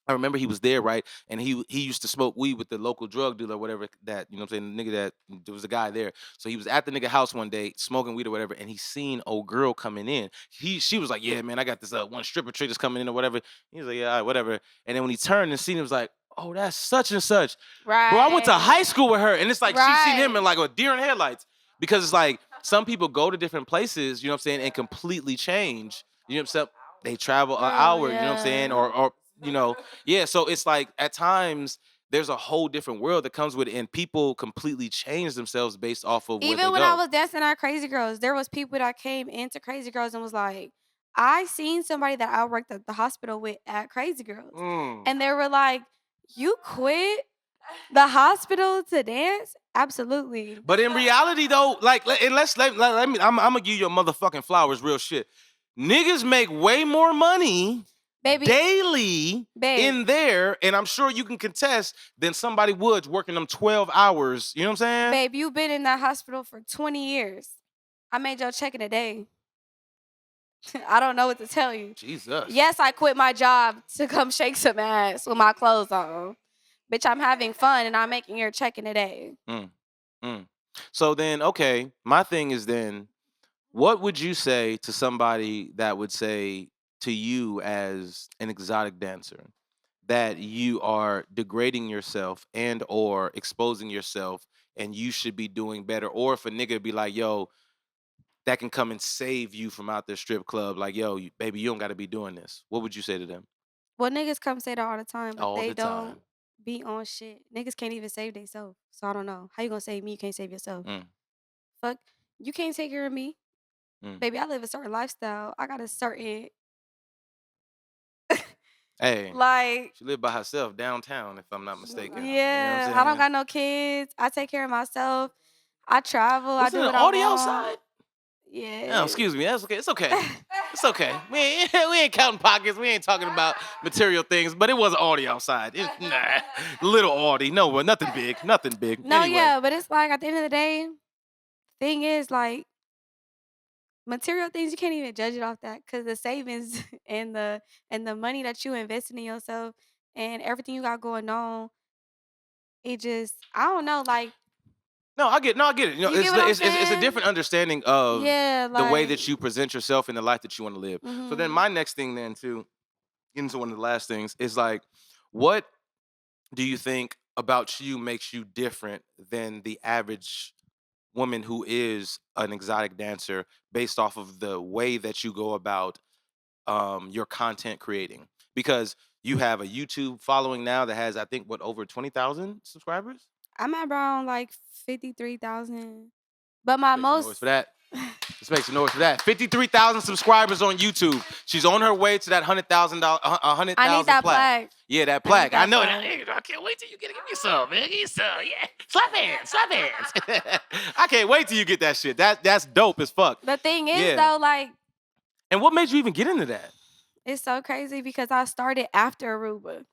I remember he was there, right? And he used to smoke weed with the local drug dealer or whatever that, you know what I'm saying? The nigga that, there was a guy there. So he was at the nigga house one day smoking weed or whatever, and he seen old girl coming in. She was like, yeah, man, I got this one stripper trick that's coming in or whatever. He was like, yeah, all right, whatever. And then when he turned and seen him, he was like, oh, that's such and such. Right. Bro, I went to high school with her, and it's like she seen him Right. in like a deer in headlights. Because it's like some people go to different places, you know what I'm saying, and completely change. You know what I'm saying? They travel an hour, you know what I'm saying? Or Yeah, so it's like at times there's a whole different world that comes with it, and people completely change themselves based off of where Even they when go. I was dancing at Crazy Girls, there was people that came into Crazy Girls and was like, I seen somebody that I worked at the hospital with at Crazy Girls. Mm. And they were like, you quit the hospital to dance? Absolutely. But in reality, though, like, let me, I'm gonna give you your motherfucking flowers, real shit. Niggas make way more money Baby, daily babe. in there, and I'm sure you can contest, than somebody would working them 12 hours. You know what I'm saying? Babe, you've been in that hospital for 20 years. I made your check in a day. I don't know what to tell you. Jesus. Yes, I quit my job to come shake some ass with my clothes on. Bitch, I'm having fun and I'm making your check in a day. So then, okay, my thing is then, what would you say to somebody that would say to you as an exotic dancer that you are degrading yourself and or exposing yourself and you should be doing better? Or if a nigga be like, yo, that can come and save you from out there strip club, like, yo, baby, you don't got to be doing this. What would you say to them? Well, niggas come say that all the time, but All they the don't time. be on shit. Niggas can't even save themselves. So I don't know. How you gonna save me? You can't save yourself. Fuck. You can't take care of me. Baby, I live a certain lifestyle. I got a certain Hey, like she lived by herself downtown, if I'm not mistaken. yeah. You know what I'm I don't saying? got no kids. I take care of myself. I travel. Was I it do an what I audio want. side? Yeah. Oh, excuse me. That's okay. It's okay. It's okay. We ain't counting pockets. We ain't talking about material things, but it was an audio outside. Nah, little audio. No, but nothing big. Nothing big. No, Anyway. yeah, but it's like at the end of the day, thing is like material things you can't even judge it off that because the savings and the money that you invested in yourself and everything you got going on, it just I don't know, like No, I get it. You know, you get what I'm it's a saying? different understanding of Yeah, the way like that you present yourself in the life that you want to live. So then mhm. my next thing then too, getting into one of the last things, is like, what do you think about you makes you different than the average woman who is an exotic dancer based off of the way that you go about your content creating? Because you have a YouTube following now that has, I think, what, over 20,000 subscribers? I'm at around like 53,000. But my Make some noise most for that. Let's make some noise for that. 53,000 subscribers on YouTube. She's on her way to that $100,000, I need 100,000 that plaque. plaque. Yeah, that I need plaque. I that know. plaque. I can't wait till you give me some, man. Give me some. Yeah. Slap hands. Slap hands. I can't wait till you get that shit. That's dope as fuck. The thing is Yeah. though, like And what made you even get into that? it's so crazy because I started after Aruba.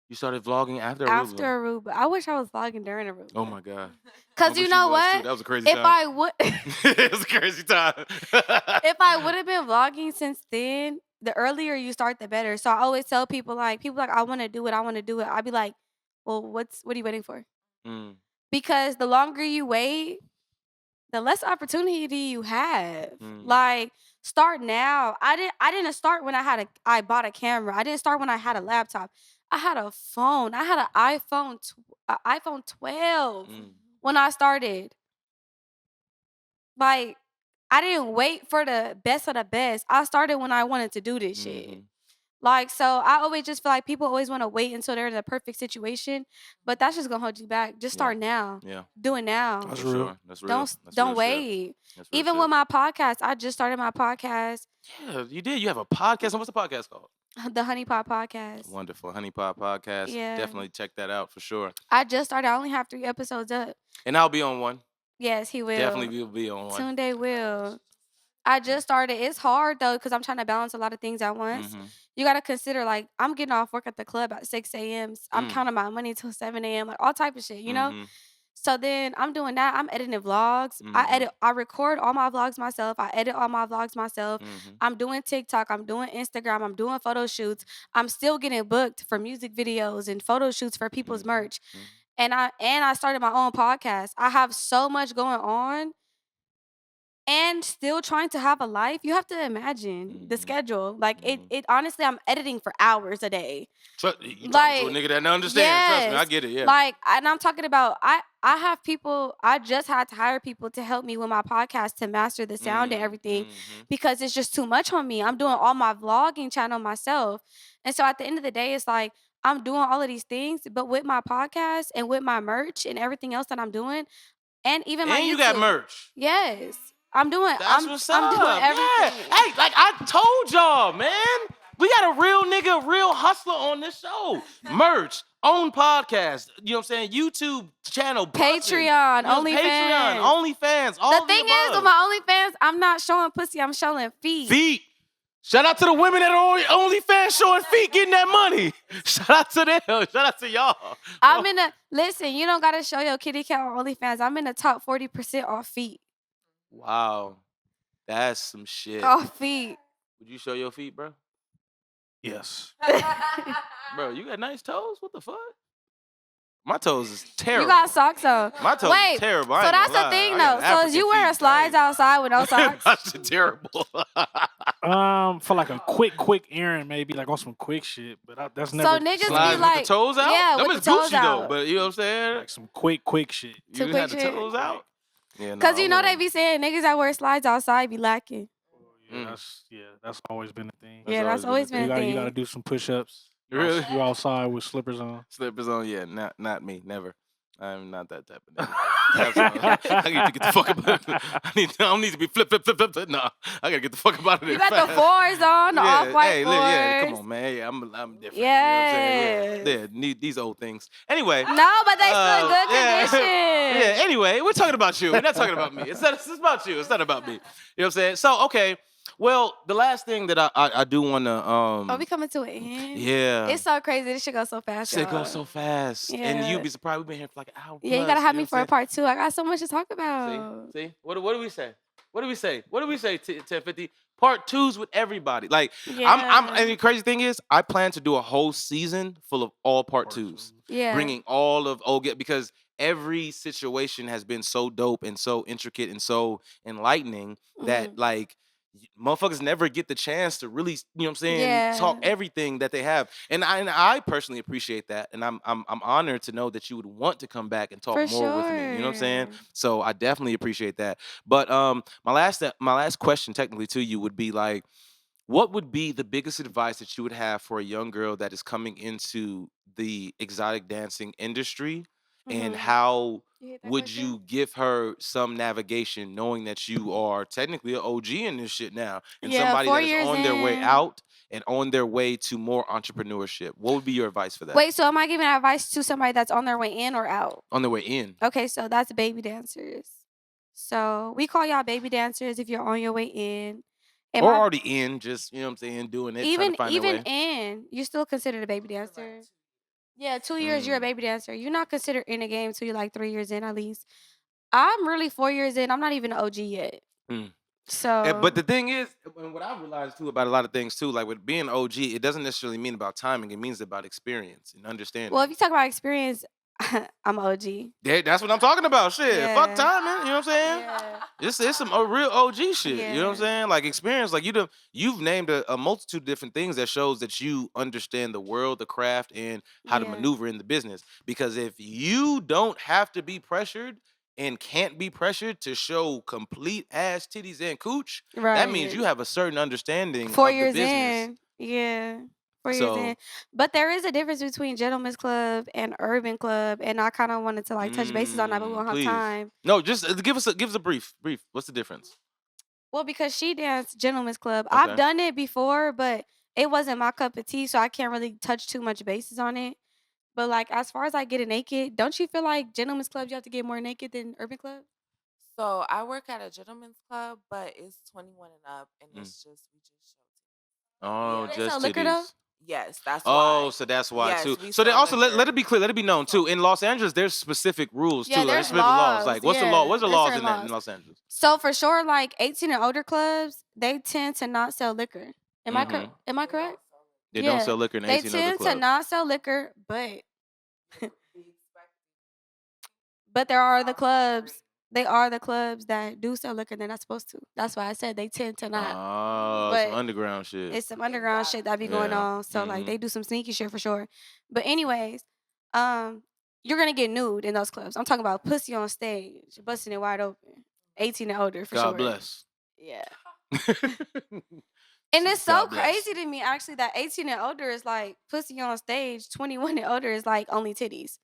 You started vlogging after Aruba? After Aruba. I wish I was vlogging during Aruba. Oh my God. Cause you know what? That was a crazy If time. I would It was a crazy time. if I would have been vlogging since then, the earlier you start, the better. So I always tell people like I want to do it, I want to do it. I'd be like, well, what are you waiting for? Mm. Because the longer you wait, the less opportunity you have. Mm. Like start now. I didn't start when I bought a camera. I didn't start when I had a laptop. I had a phone. I had an iPhone 12 when I started. Like I didn't wait for the best of the best. I started when I wanted to do this shit. Like, so I always just feel like people always want to wait until they're in the perfect situation, but that's just gonna hold you back. Just start now. Yeah. Do it now. That's For real. sure. That's real. Don't wait. Even with my podcast, I just started my podcast, Yeah, you did. You have a podcast. And what's the podcast called? the Honeey Pot Podcast. Wonderful. Honeey Pop Podcast. Yeah. Definitely check that out for sure. I just started. I only have 3 episodes up. And I'll be on one. Yes, he will. Definitely will be on one. Tunde will. I just started. It's hard though because I'm trying to balance a lot of things at once. You gotta consider like I'm getting off work at the club at 6 a.m. I'm counting my money till 7 a.m. Like all type of shit, you know. So then I'm doing that. I'm editing vlogs. I record all my vlogs myself. I edit all my vlogs myself. I'm doing TikTok. I'm doing Instagram. I'm doing photo shoots. I'm still getting booked for music videos and photo shoots for people's merch. And I started my own podcast. I have so much going on. and still trying to have a life, you have to imagine the schedule. Like it honestly, I'm editing for hours a day. You talking to a nigga that understands. Trust me, I get it. Yeah. Like, and I'm talking about I have people. I just had to hire people to help me with my podcast to master the sound and everything because it's just too much on me. I'm doing all my vlogging channel myself, and so at the end of the day, it's like I'm doing all of these things, but with my podcast and with my merch and everything else that I'm doing, and even my and you YouTube. got merch. Yes. I'm doing. That's what's up. I'm doing everything. Yeah. Hey, like I told y'all, man, we got a real nigga, real hustler on this show. Merch, own podcast. You know what I'm saying? YouTube channel, Patreon, OnlyFans. All the thing is, with my OnlyFans, I'm not showing pussy. I'm showing feet. Feet. Shout out to the women that are OnlyFans showing feet, getting that money. Shout out to them. Shout out to y'all. I'm in the listen. You don't gotta show your kitty cat on OnlyFans. I'm in the top 40% off feet. Wow, that's some shit. Off feet. Would you show your feet, bro? Yes. Bro, you got nice toes? What the fuck? My toes is terrible. You got socks on. My toes is terrible. So that's the thing, though. So is you wearing slides outside with no socks? That's terrible. For like a quick errand, maybe like on some quick shit, but that's never. So niggas Slides be like, with the toes out? yeah, Them with is the toes Gucci out. though, but you know what I'm saying? like some quick shit. You quick had the shit. toes out? Yeah, Cause you know I they be saying niggas that wear slides outside be lacking. That's always been a thing. Yeah, that's always been a thing. You gotta do some push-ups. Really? You outside with slippers on. Slippers on, yeah, not me, never. I'm not that type of nigga. I need to get the fuck up. I don't need to be flip. No, I gotta get the fuck up out of there. You got the fours on, the off-white fours. Yeah, come on, man. Yeah, I'm different. Yeah. You know what I'm saying? Yeah, need these old things. Anyway. No, but they still in good condition. Yeah, anyway, we're talking about you. We're not talking about me. It's about you. It's not about me. You know what I'm saying? So, okay. Well, the last thing that I do want to Are we coming to an end? Yeah. It's so crazy. This shit goes so fast. Shit goes so fast. Yeah. And you'd be surprised. We've been here for like an hour. Yeah, you gotta have me for a part 2. I got so much to talk about. See? What do we say? What do we say? 1050? Part 2s with everybody. Like and the crazy thing is, I plan to do a whole season full of all part 2s. Yeah. Bringing all of because every situation has been so dope and so intricate and so enlightening that like motherfuckers never get the chance to really, you know what I'm saying, talk everything that they have. And I personally appreciate that. And I'm honored to know that you would want to come back and talk more with me. You know what I'm saying? So I definitely appreciate that. But my last question technically to you would be like, what would be the biggest advice that you would have for a young girl that is coming into the exotic dancing industry? And how would you give her some navigation knowing that you are technically an OG in this shit now and somebody that is on their way out and on their way to more entrepreneurship? What would be your advice for that? Wait, so am I giving advice to somebody that's on their way in or out? On their way in. Okay, so that's baby dancers. So we call y'all baby dancers if you're on your way in. Or already in, just, you know what I'm saying, doing it, trying to find their way. In, you're still considered a baby dancer. Yeah, 2 years you're a baby dancer. You're not considered in a game until you're like 3 years in at least. I'm really 4 years in. I'm not even an OG yet. So, but the thing is, and what I realized too about a lot of things too, like with being OG, it doesn't necessarily mean about timing. It means about experience and understanding. Well, if you talk about experience, I'm OG. Yeah, that's what I'm talking about. Shit, Yeah. fuck timing. You know what I'm saying? Yeah. It's some real OG shit. Yeah. You know what I'm saying? Like experience. Like you've named a multitude of different things that shows that you understand the world, the craft, and how to maneuver in the business. Because if you don't have to be pressured and can't be pressured to show complete ass titties and cooch, that means you have a certain understanding 4 of years the business. in. Yeah. 4 years in. But there is a difference between Gentleman's Club and Urban Club, and I kind of wanted to like touch bases on that, but we don't have time. No, just give us a brief. What's the difference? Well, because she danced Gentleman's Club. Okay. I've done it before, but it wasn't my cup of tea, so I can't really touch too much bases on it. But like as far as like getting naked, don't you feel like Gentleman's Club you have to get more naked than Urban Club? So I work at a gentleman's club, but it's 21 and up, and it's just we just show. Oh, They just sell liquor titties. though? Yes, that's why. Oh, so that's why Yes, too. we So then sell also liquor. let it be clear, let it be known too. In Los Angeles, there's specific rules Yeah, too. Like, there's specific laws. laws, Like what's the yeah, law? What's the there's laws certain in laws. Los Angeles? So for sure, like 18 and older clubs, they tend to not sell liquor. Am I correct? Am I correct? They Yeah. don't sell liquor in They 18 other tend to clubs. not sell liquor, but there are other clubs They are the clubs that do sell liquor. They're not supposed to. That's why I said they tend to not. Oh, But some underground shit. It's some underground shit that be going Yeah. on. So like Mhm. they do some sneaky shit for sure. But anyways, you're gonna get nude in those clubs. I'm talking about pussy on stage, busting it wide open. 18 and older for sure. God bless. Yeah. And it's so God bless. crazy to me actually that 18 and older is like pussy on stage, 21 and older is like only titties.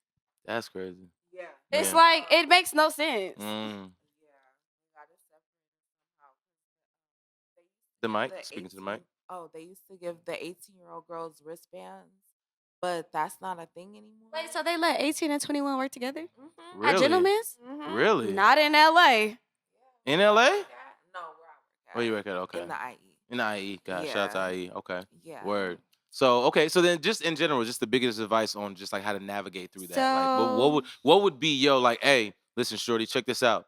That's crazy. Yeah. It's Yeah. like it makes no sense. Mm. Yeah. We gotta separate it somehow. They used to The give mic? Speaking to the mic. They used to give the 18-year-old girls wristbands, but that's not a thing anymore. Wait, so they let 18 and 21 work together? Mm-hmm. Really? At Gentlemen's? Mm-hmm. Really? Not in LA. In LA? No, where I work at. Where you work at? Okay. In the IE. In the IE. God, shout out to IE. Okay. Yeah. Word. So okay, so then just in general, just the biggest advice on just like how to navigate through that. Like what would be like, hey, listen, shorty, check this out.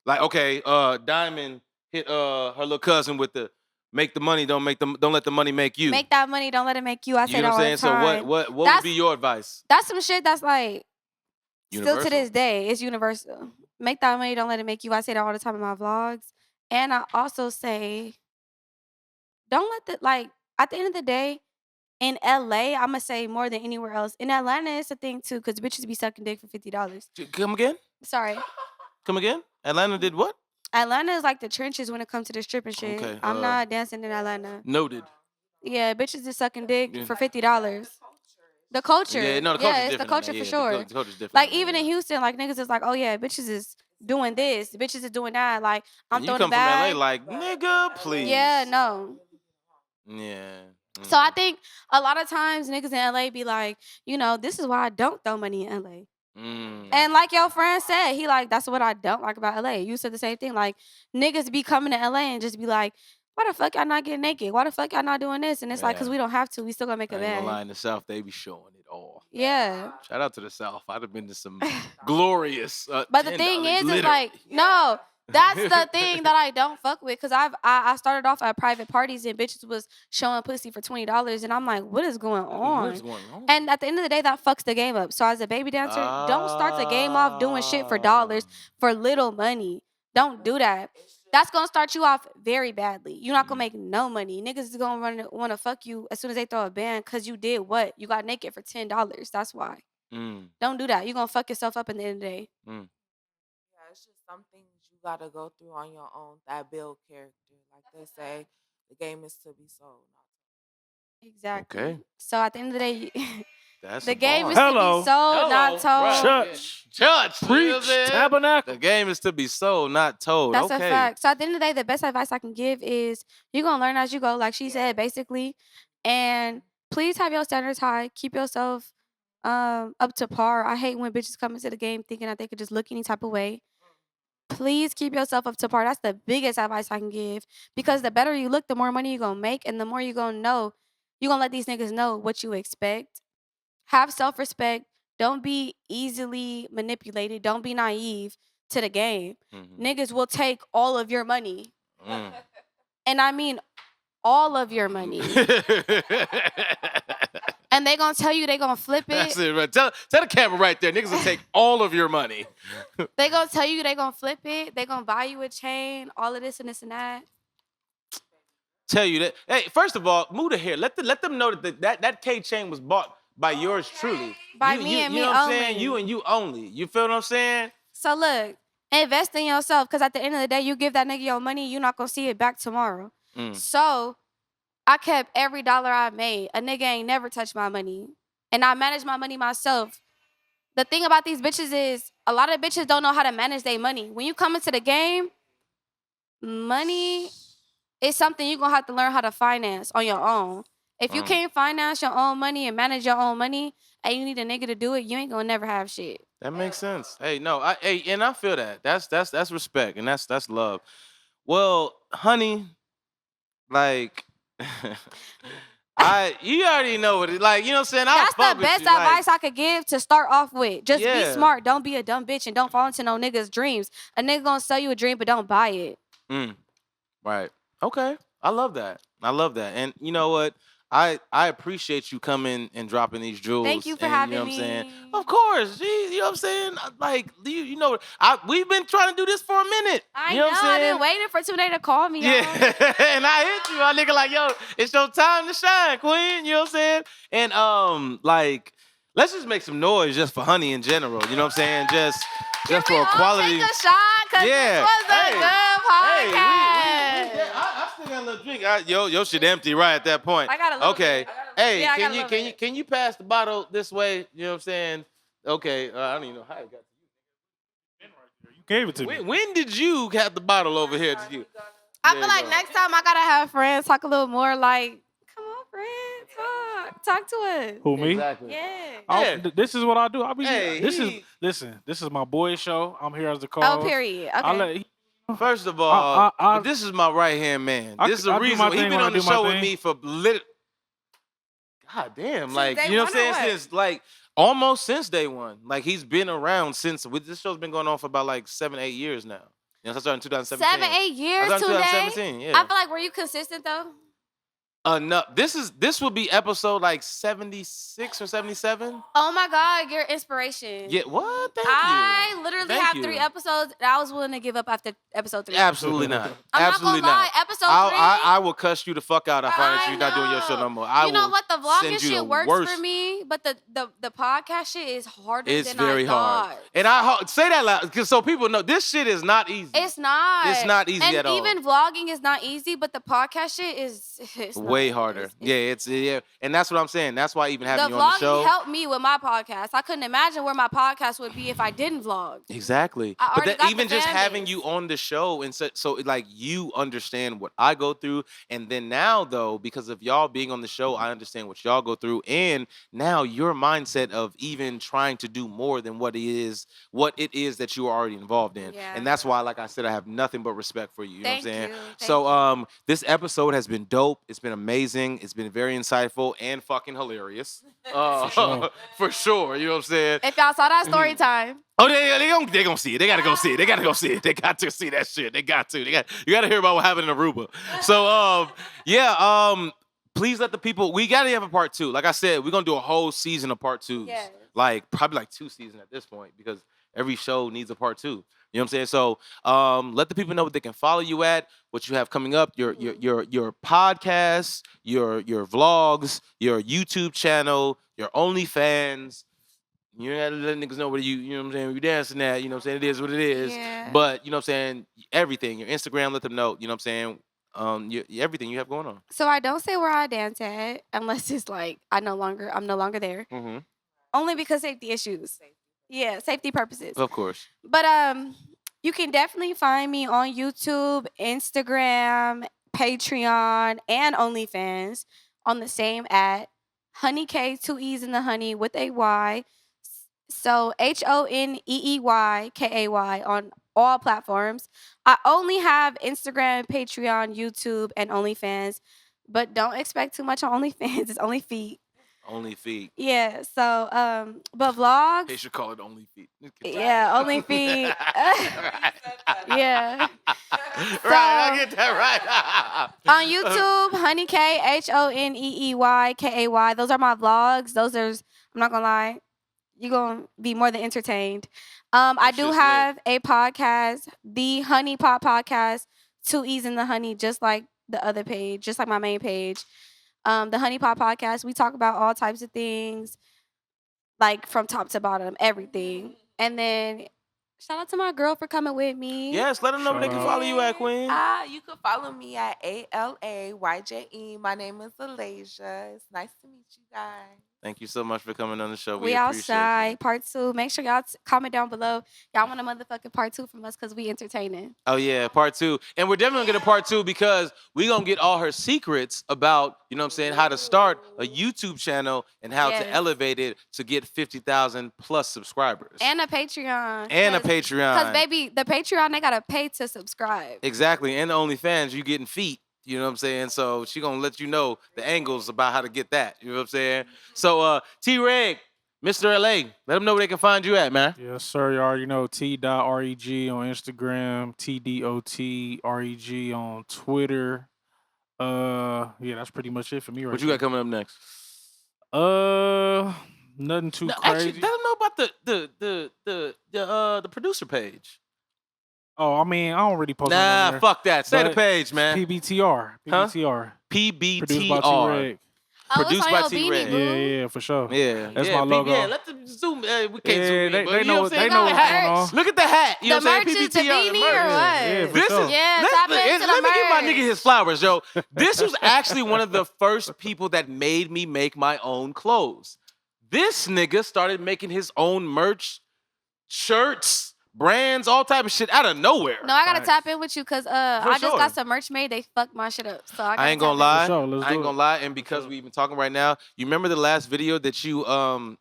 Like, okay, Diamond hit her little cousin with the make the money, don't let the money make you. Make that money, don't let it make you. I say You know that what all I'm the saying? time. So what would be your advice? That's some shit that's like Universal. still to this day, it's universal. Make that money, don't let it make you. I say that all the time in my vlogs. And I also say, don't let at the end of the day, in LA, I'm gonna say more than anywhere else. In Atlanta, it's a thing too, because bitches be sucking dick for $50. Come again? Sorry. Come again? Atlanta did what? Atlanta is like the trenches when it comes to the stripping shit. Okay, I'm not dancing in Atlanta. Noted. Yeah, bitches is sucking dick Yeah. for $50. The culture. Yeah, no, the culture's it's different. the culture than that. for sure. The culture's different. Like than that, even in Houston, like niggas is like, oh yeah, bitches is doing this, bitches is doing that. Like I'm you throwing come it back. from LA like, nigga, please. Yeah, no. Yeah. So I think a lot of times niggas in LA be like, this is why I don't throw money in LA. And like your friend said, he like, that's what I don't like about LA. You said the same thing. Like niggas be coming to LA and just be like, why the fuck y'all not getting naked? Why the fuck y'all not doing this? And it's like, because we don't have to. We still gonna make a I ain't gonna lie, bag. in the South, they be showing it all. Yeah. Shout out to the South. I'd have been to some glorious. But the thing is like, no, that's the thing that I don't fuck with. Cause I started off at private parties and bitches was showing pussy for $20, and I'm like, what is going on? What is going on? And at the end of the day, that fucks the game up. So as a baby dancer, don't start the game off doing shit for dollars for little money. Don't do that. That's gonna start you off very badly. You're not gonna make no money. Niggas is gonna want to fuck you as soon as they throw a band because you did what? You got naked for $10. That's why. Don't do that. You're gonna fuck yourself up at the end of the day. Yeah, it's just some things you gotta go through on your own that build character. Like they say, the game is to be sold. Exactly. Okay. So at the end of the day, That's the a game bar. is to be sold, not told. Church. Church. You know what I'm Preach. saying? Tabernacle. The game is to be sold, not told. That's okay. a fact. So at the end of the day, the best advice I can give is you're gonna learn as you go, like she said, basically. And please have your standards high. Keep yourself up to par. I hate when bitches come into the game thinking that they could just look any type of way. Please keep yourself up to par. That's the biggest advice I can give. Because the better you look, the more money you're gonna make, and the more you're gonna know, you're gonna let these niggas know what you expect. Have self-respect. Don't be easily manipulated. Don't be naive to the game. Niggas will take all of your money. And I mean all of your money. And they gonna tell you they gonna flip it. That's it, right? Tell the camera right there. Niggas will take all of your money. They gonna tell you they gonna flip it. They gonna buy you a chain, all of this and this and that. Tell you that. Hey, first of all, move to here. Let them know that K chain was bought by yours truly. By me and me know what I'm only. saying? You and you only. You feel what I'm saying? So look, invest in yourself, because at the end of the day, you give that nigga your money, you're not gonna see it back tomorrow. So I kept every dollar I made. A nigga ain't never touched my money. And I manage my money myself. The thing about these bitches is a lot of bitches don't know how to manage their money. When you come into the game, money is something you're gonna have to learn how to finance on your own. If you can't finance your own money and manage your own money, and you need a nigga to do it, you ain't gonna never have shit. That makes sense. Hey, no, and I feel that. That's respect, and that's love. Well, honey, like you already know what it like, you know what I'm saying? That's the best advice I could give to start off with. Just be smart. Don't be a dumb bitch and don't fall into no nigga's dreams. A nigga gonna sell you a dream, but don't buy it. Right. Okay. I love that. And you know what? I appreciate you coming and dropping these jewels. Thank you for and, having you know what I'm saying? me. Of course, geez, you know what I'm saying? Like, you know, we've been trying to do this for a minute. I you know, what I'm I've saying? been waiting for Tunde to call me. Yeah, Y'all. and I hit you, my nigga, like, yo, it's your time to shine, queen. You know what I'm saying? And like, let's just make some noise just for Honey in general. You know what I'm saying? Just Can for we a all quality. take a shot? Cause Yeah. this was a Hey. good podcast. Hey, I still got a little drink. Your shit empty right at that point. I got a little Okay. bit. Hey, Yeah, I got a little can bit. you pass the bottle this way? You know what I'm saying? Okay. I don't even know how it got. You gave it to me. When did you have the bottle over here to you? I There feel you like go. next time I gotta have friends talk a little more. Like, come on, friend, talk to us. Who, me? Exactly. Yeah. Yeah. This is what I do. Hey, This is my boy show. I'm here as the Oh, co-host. period. Okay. I'll let First of all, I- this is my right hand man. I- This is the I do reason my he thing been when I on the do my show with thing. me for God damn, Since like day you know what I'm one or saying? what? Since like almost since day one. Like he's been around since this show's been going on for about like 7-8 years now. You know, so I started in 2017. 7-8 years I started in today. 2017, yeah. I feel like, were you consistent though? No, this will be episode like 76 or 77. Oh my God, you're inspiration. Yeah, what? Thank I you. literally Thank have you. 3 episodes that I was willing to give up after episode 3. Absolutely not. I'm Absolutely not gonna lie. not. Episode 3. I will cuss you the fuck out if I I find you're not doing your show know. no more. I You know will what? The send vlogging you the shit works worst. for me, but the podcast shit is harder It's than very I thought. hard. And I say that loud because so people know this shit is not easy. It's not. It's not easy and at all. even vlogging is not easy, but the podcast shit is it's way not. harder. Yeah, and that's what I'm saying. That's why even having The you on the vlogging show. helped me with my podcast. I couldn't imagine where my podcast would be if I didn't vlog. Exactly. I But already that, got even the just fan having base. you on the show and so like you understand what I go through, and then now though because of y'all being on the show, I understand what y'all go through, and now your mindset of even trying to do more than what it is that you are already involved in, Yeah. and that's why, like I said, I have nothing but respect for you. You know what I'm Thank saying? you. So this episode has been dope. It's been amazing. It's been very insightful and fucking hilarious. sure. For sure. You know what I'm saying? If y'all saw that story time, Oh, they gonna see it. They gotta go see it. They gotta go see it. They got to see that shit. They got to. You gotta hear about what happened in Aruba. So please let the people. We gotta have a part 2. Like I said, we're gonna do a whole season of part 2s. Yes. Like probably like 2 seasons at this point because every show needs a part 2. You know what I'm saying? So let the people know what they can follow you at, what you have coming up, your podcasts, your vlogs, your YouTube channel, your OnlyFans. You gotta let niggas know what you know what I'm saying, you dancing at, you know what I'm saying, it is what it is. Yeah. But you know what I'm saying, everything, your Instagram, let them know, you know what I'm saying, everything you have going on. so I don't say where I dance at unless it's like I'm no longer there. Mm-hmm. Only because safety issues. Yeah, safety purposes. Of course. But you can definitely find me on YouTube, Instagram, Patreon, and OnlyFans on the same at Honeey Kay, 2 E's in the honey with a Y. So HoneeeYKay on all platforms. I only have Instagram, Patreon, YouTube, and OnlyFans, but don't expect too much on OnlyFans. It's only feet. Only feet. Yeah. So but vlogs. They should call it only feet. Yeah, only feet. Yeah. Right, I get that right. On YouTube, Honeey Kay, HoneeeYKay. Those are my vlogs. I'm not gonna lie, you're gonna be more than entertained. I do shit's have a podcast, the Honey Pot Podcast, 2 E's in the honey, just like the other page, just like my main page. The Honey Pot Podcast, we talk about all types of things, like from top to bottom, everything. And then shout out to my girl for coming with me. Yes, let them know where they can Shout follow you at, Queen. You can follow me at ALAYJE. My name is Alasia. It's nice to meet you guys. Thank you so much for coming on the show. We appreciate you. outside, part 2. Make sure y'all comment down below. Y'all want a motherfucking part 2 from us because we entertaining. Oh yeah, part 2. And we're definitely gonna get a part 2 because we're gonna get all her secrets about, you know what I'm saying, how to start a YouTube channel and how to Yes. elevate it to get 50,000 plus subscribers. And a Patreon. And a Patreon. Because, baby, the Patreon, they got to pay to subscribe. Exactly. And the OnlyFans, you getting feet. You know what I'm saying? So she gonna let you know the angles about how to get that. You know what I'm saying? So T-Reg, Mr. LA, let them know where they can find you at, man. Yes, sir. You already know T.REG on Instagram, TDOTREG on Twitter. Yeah, that's pretty much it for me right What you got coming up next? Nothing too No, crazy. actually, let them know about the producer page. Oh, I mean, I don't really post nothing on Nah, there. fuck that. Say the But page, man. PBTR. Huh? PBTR. Produced by PBTR. T-Reg. Oh, Produced it's on by your T-Reg. beanie, boo. Yeah, for sure. Yeah, That's yeah, my logo. Yeah, let them zoom. We can't Yeah, zoom in, they but you know what I'm saying? they know Look what's at the going hat. on. Look at the hat. You know The what I'm merch saying? is the PBTR, beanie or merch. what? Yeah, for This sure. is Yeah, tap into the let me give my merch. nigga his flowers, yo. This was actually one of the first people that made me make my own clothes. This nigga started making his own merch, shirts, brands, all type of shit out of nowhere. No, I gotta Facts. tap in with you because I just sure. got some merch made. They fucked my shit up, so I I ain't gonna gotta lie. For sure, let's I ain't do gonna it. lie. And because sure. we even talking right now, you remember the last video that you had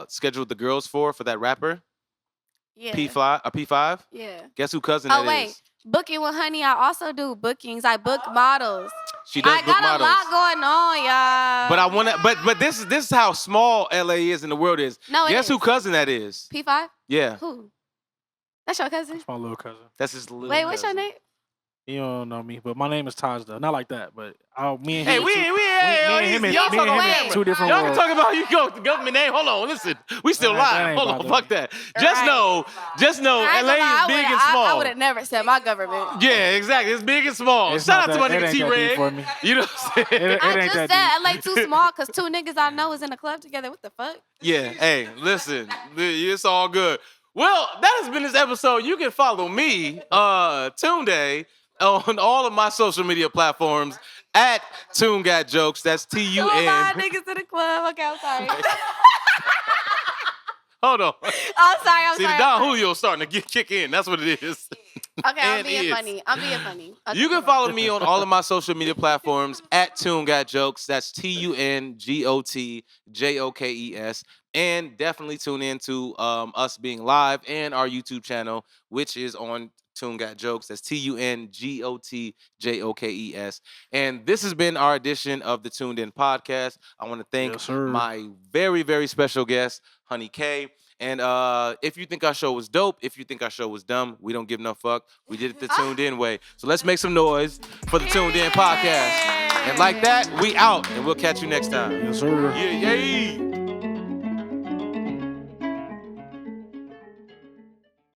scheduled the girls for that rapper? Yeah. P5? Yeah. Guess who cousin Oh that wait, is? booking with Honey. I also do bookings. I book models. She does I book got models. a lot going on, y'all. But I wanna but this is how small LA is and the world is. No, it Guess who is. cousin that is? P5. Yeah. Who? That's your cousin. That's my little cousin. That's his little Wait, what's your cousin. name? You don't know me, but my name is Tajda. Not like that, but me and Hey, him. we me and him y'all is talking about camera. two different Y'all can worlds. talk about you go the government name. Hold on, listen. We still That live. ain't Hold on, bothering fuck me. that. Just know, I ain't LA gonna lie, is big and small. I would have never said my government. Yeah, exactly. It's big and small. It's Shout out not to my that- it nigga ain't that deep T-Reg. for me. You know what I'm saying? It I ain't just that said deep. LA too small because 2 niggas I know is in a club together. What the fuck? Yeah, hey, listen, it's all good. Well, that has been this episode. You can follow me, TuneDeeEeEEE, on all of my social media platforms at TunGotJokes. That's Two of my TUN. niggas in the club. Okay, I'm sorry. Hold on. I'm sorry. See, the Don Julio starting to kick in. That's what it is. Okay, I'm And being is. funny. I'm being funny. Okay, You can come on. follow me on all of my social media platforms at TunGotJokes. That's TUNGOTJOKES. And definitely tune in to us being live and our YouTube channel, which is on TunGotJokes. That's TUNGOTJOKES. And this has been our edition of the Tuned In Podcast. I want to thank Yes, sir. my very, very special guest, Honeey Kay. And if you think our show was dope, if you think our show was dumb, we don't give no fuck. We did it the Tuned In way. So let's make some noise for the Tuned In Podcast. And like that, we out, and we'll catch you next time. Yes, sir. Yeah, yay!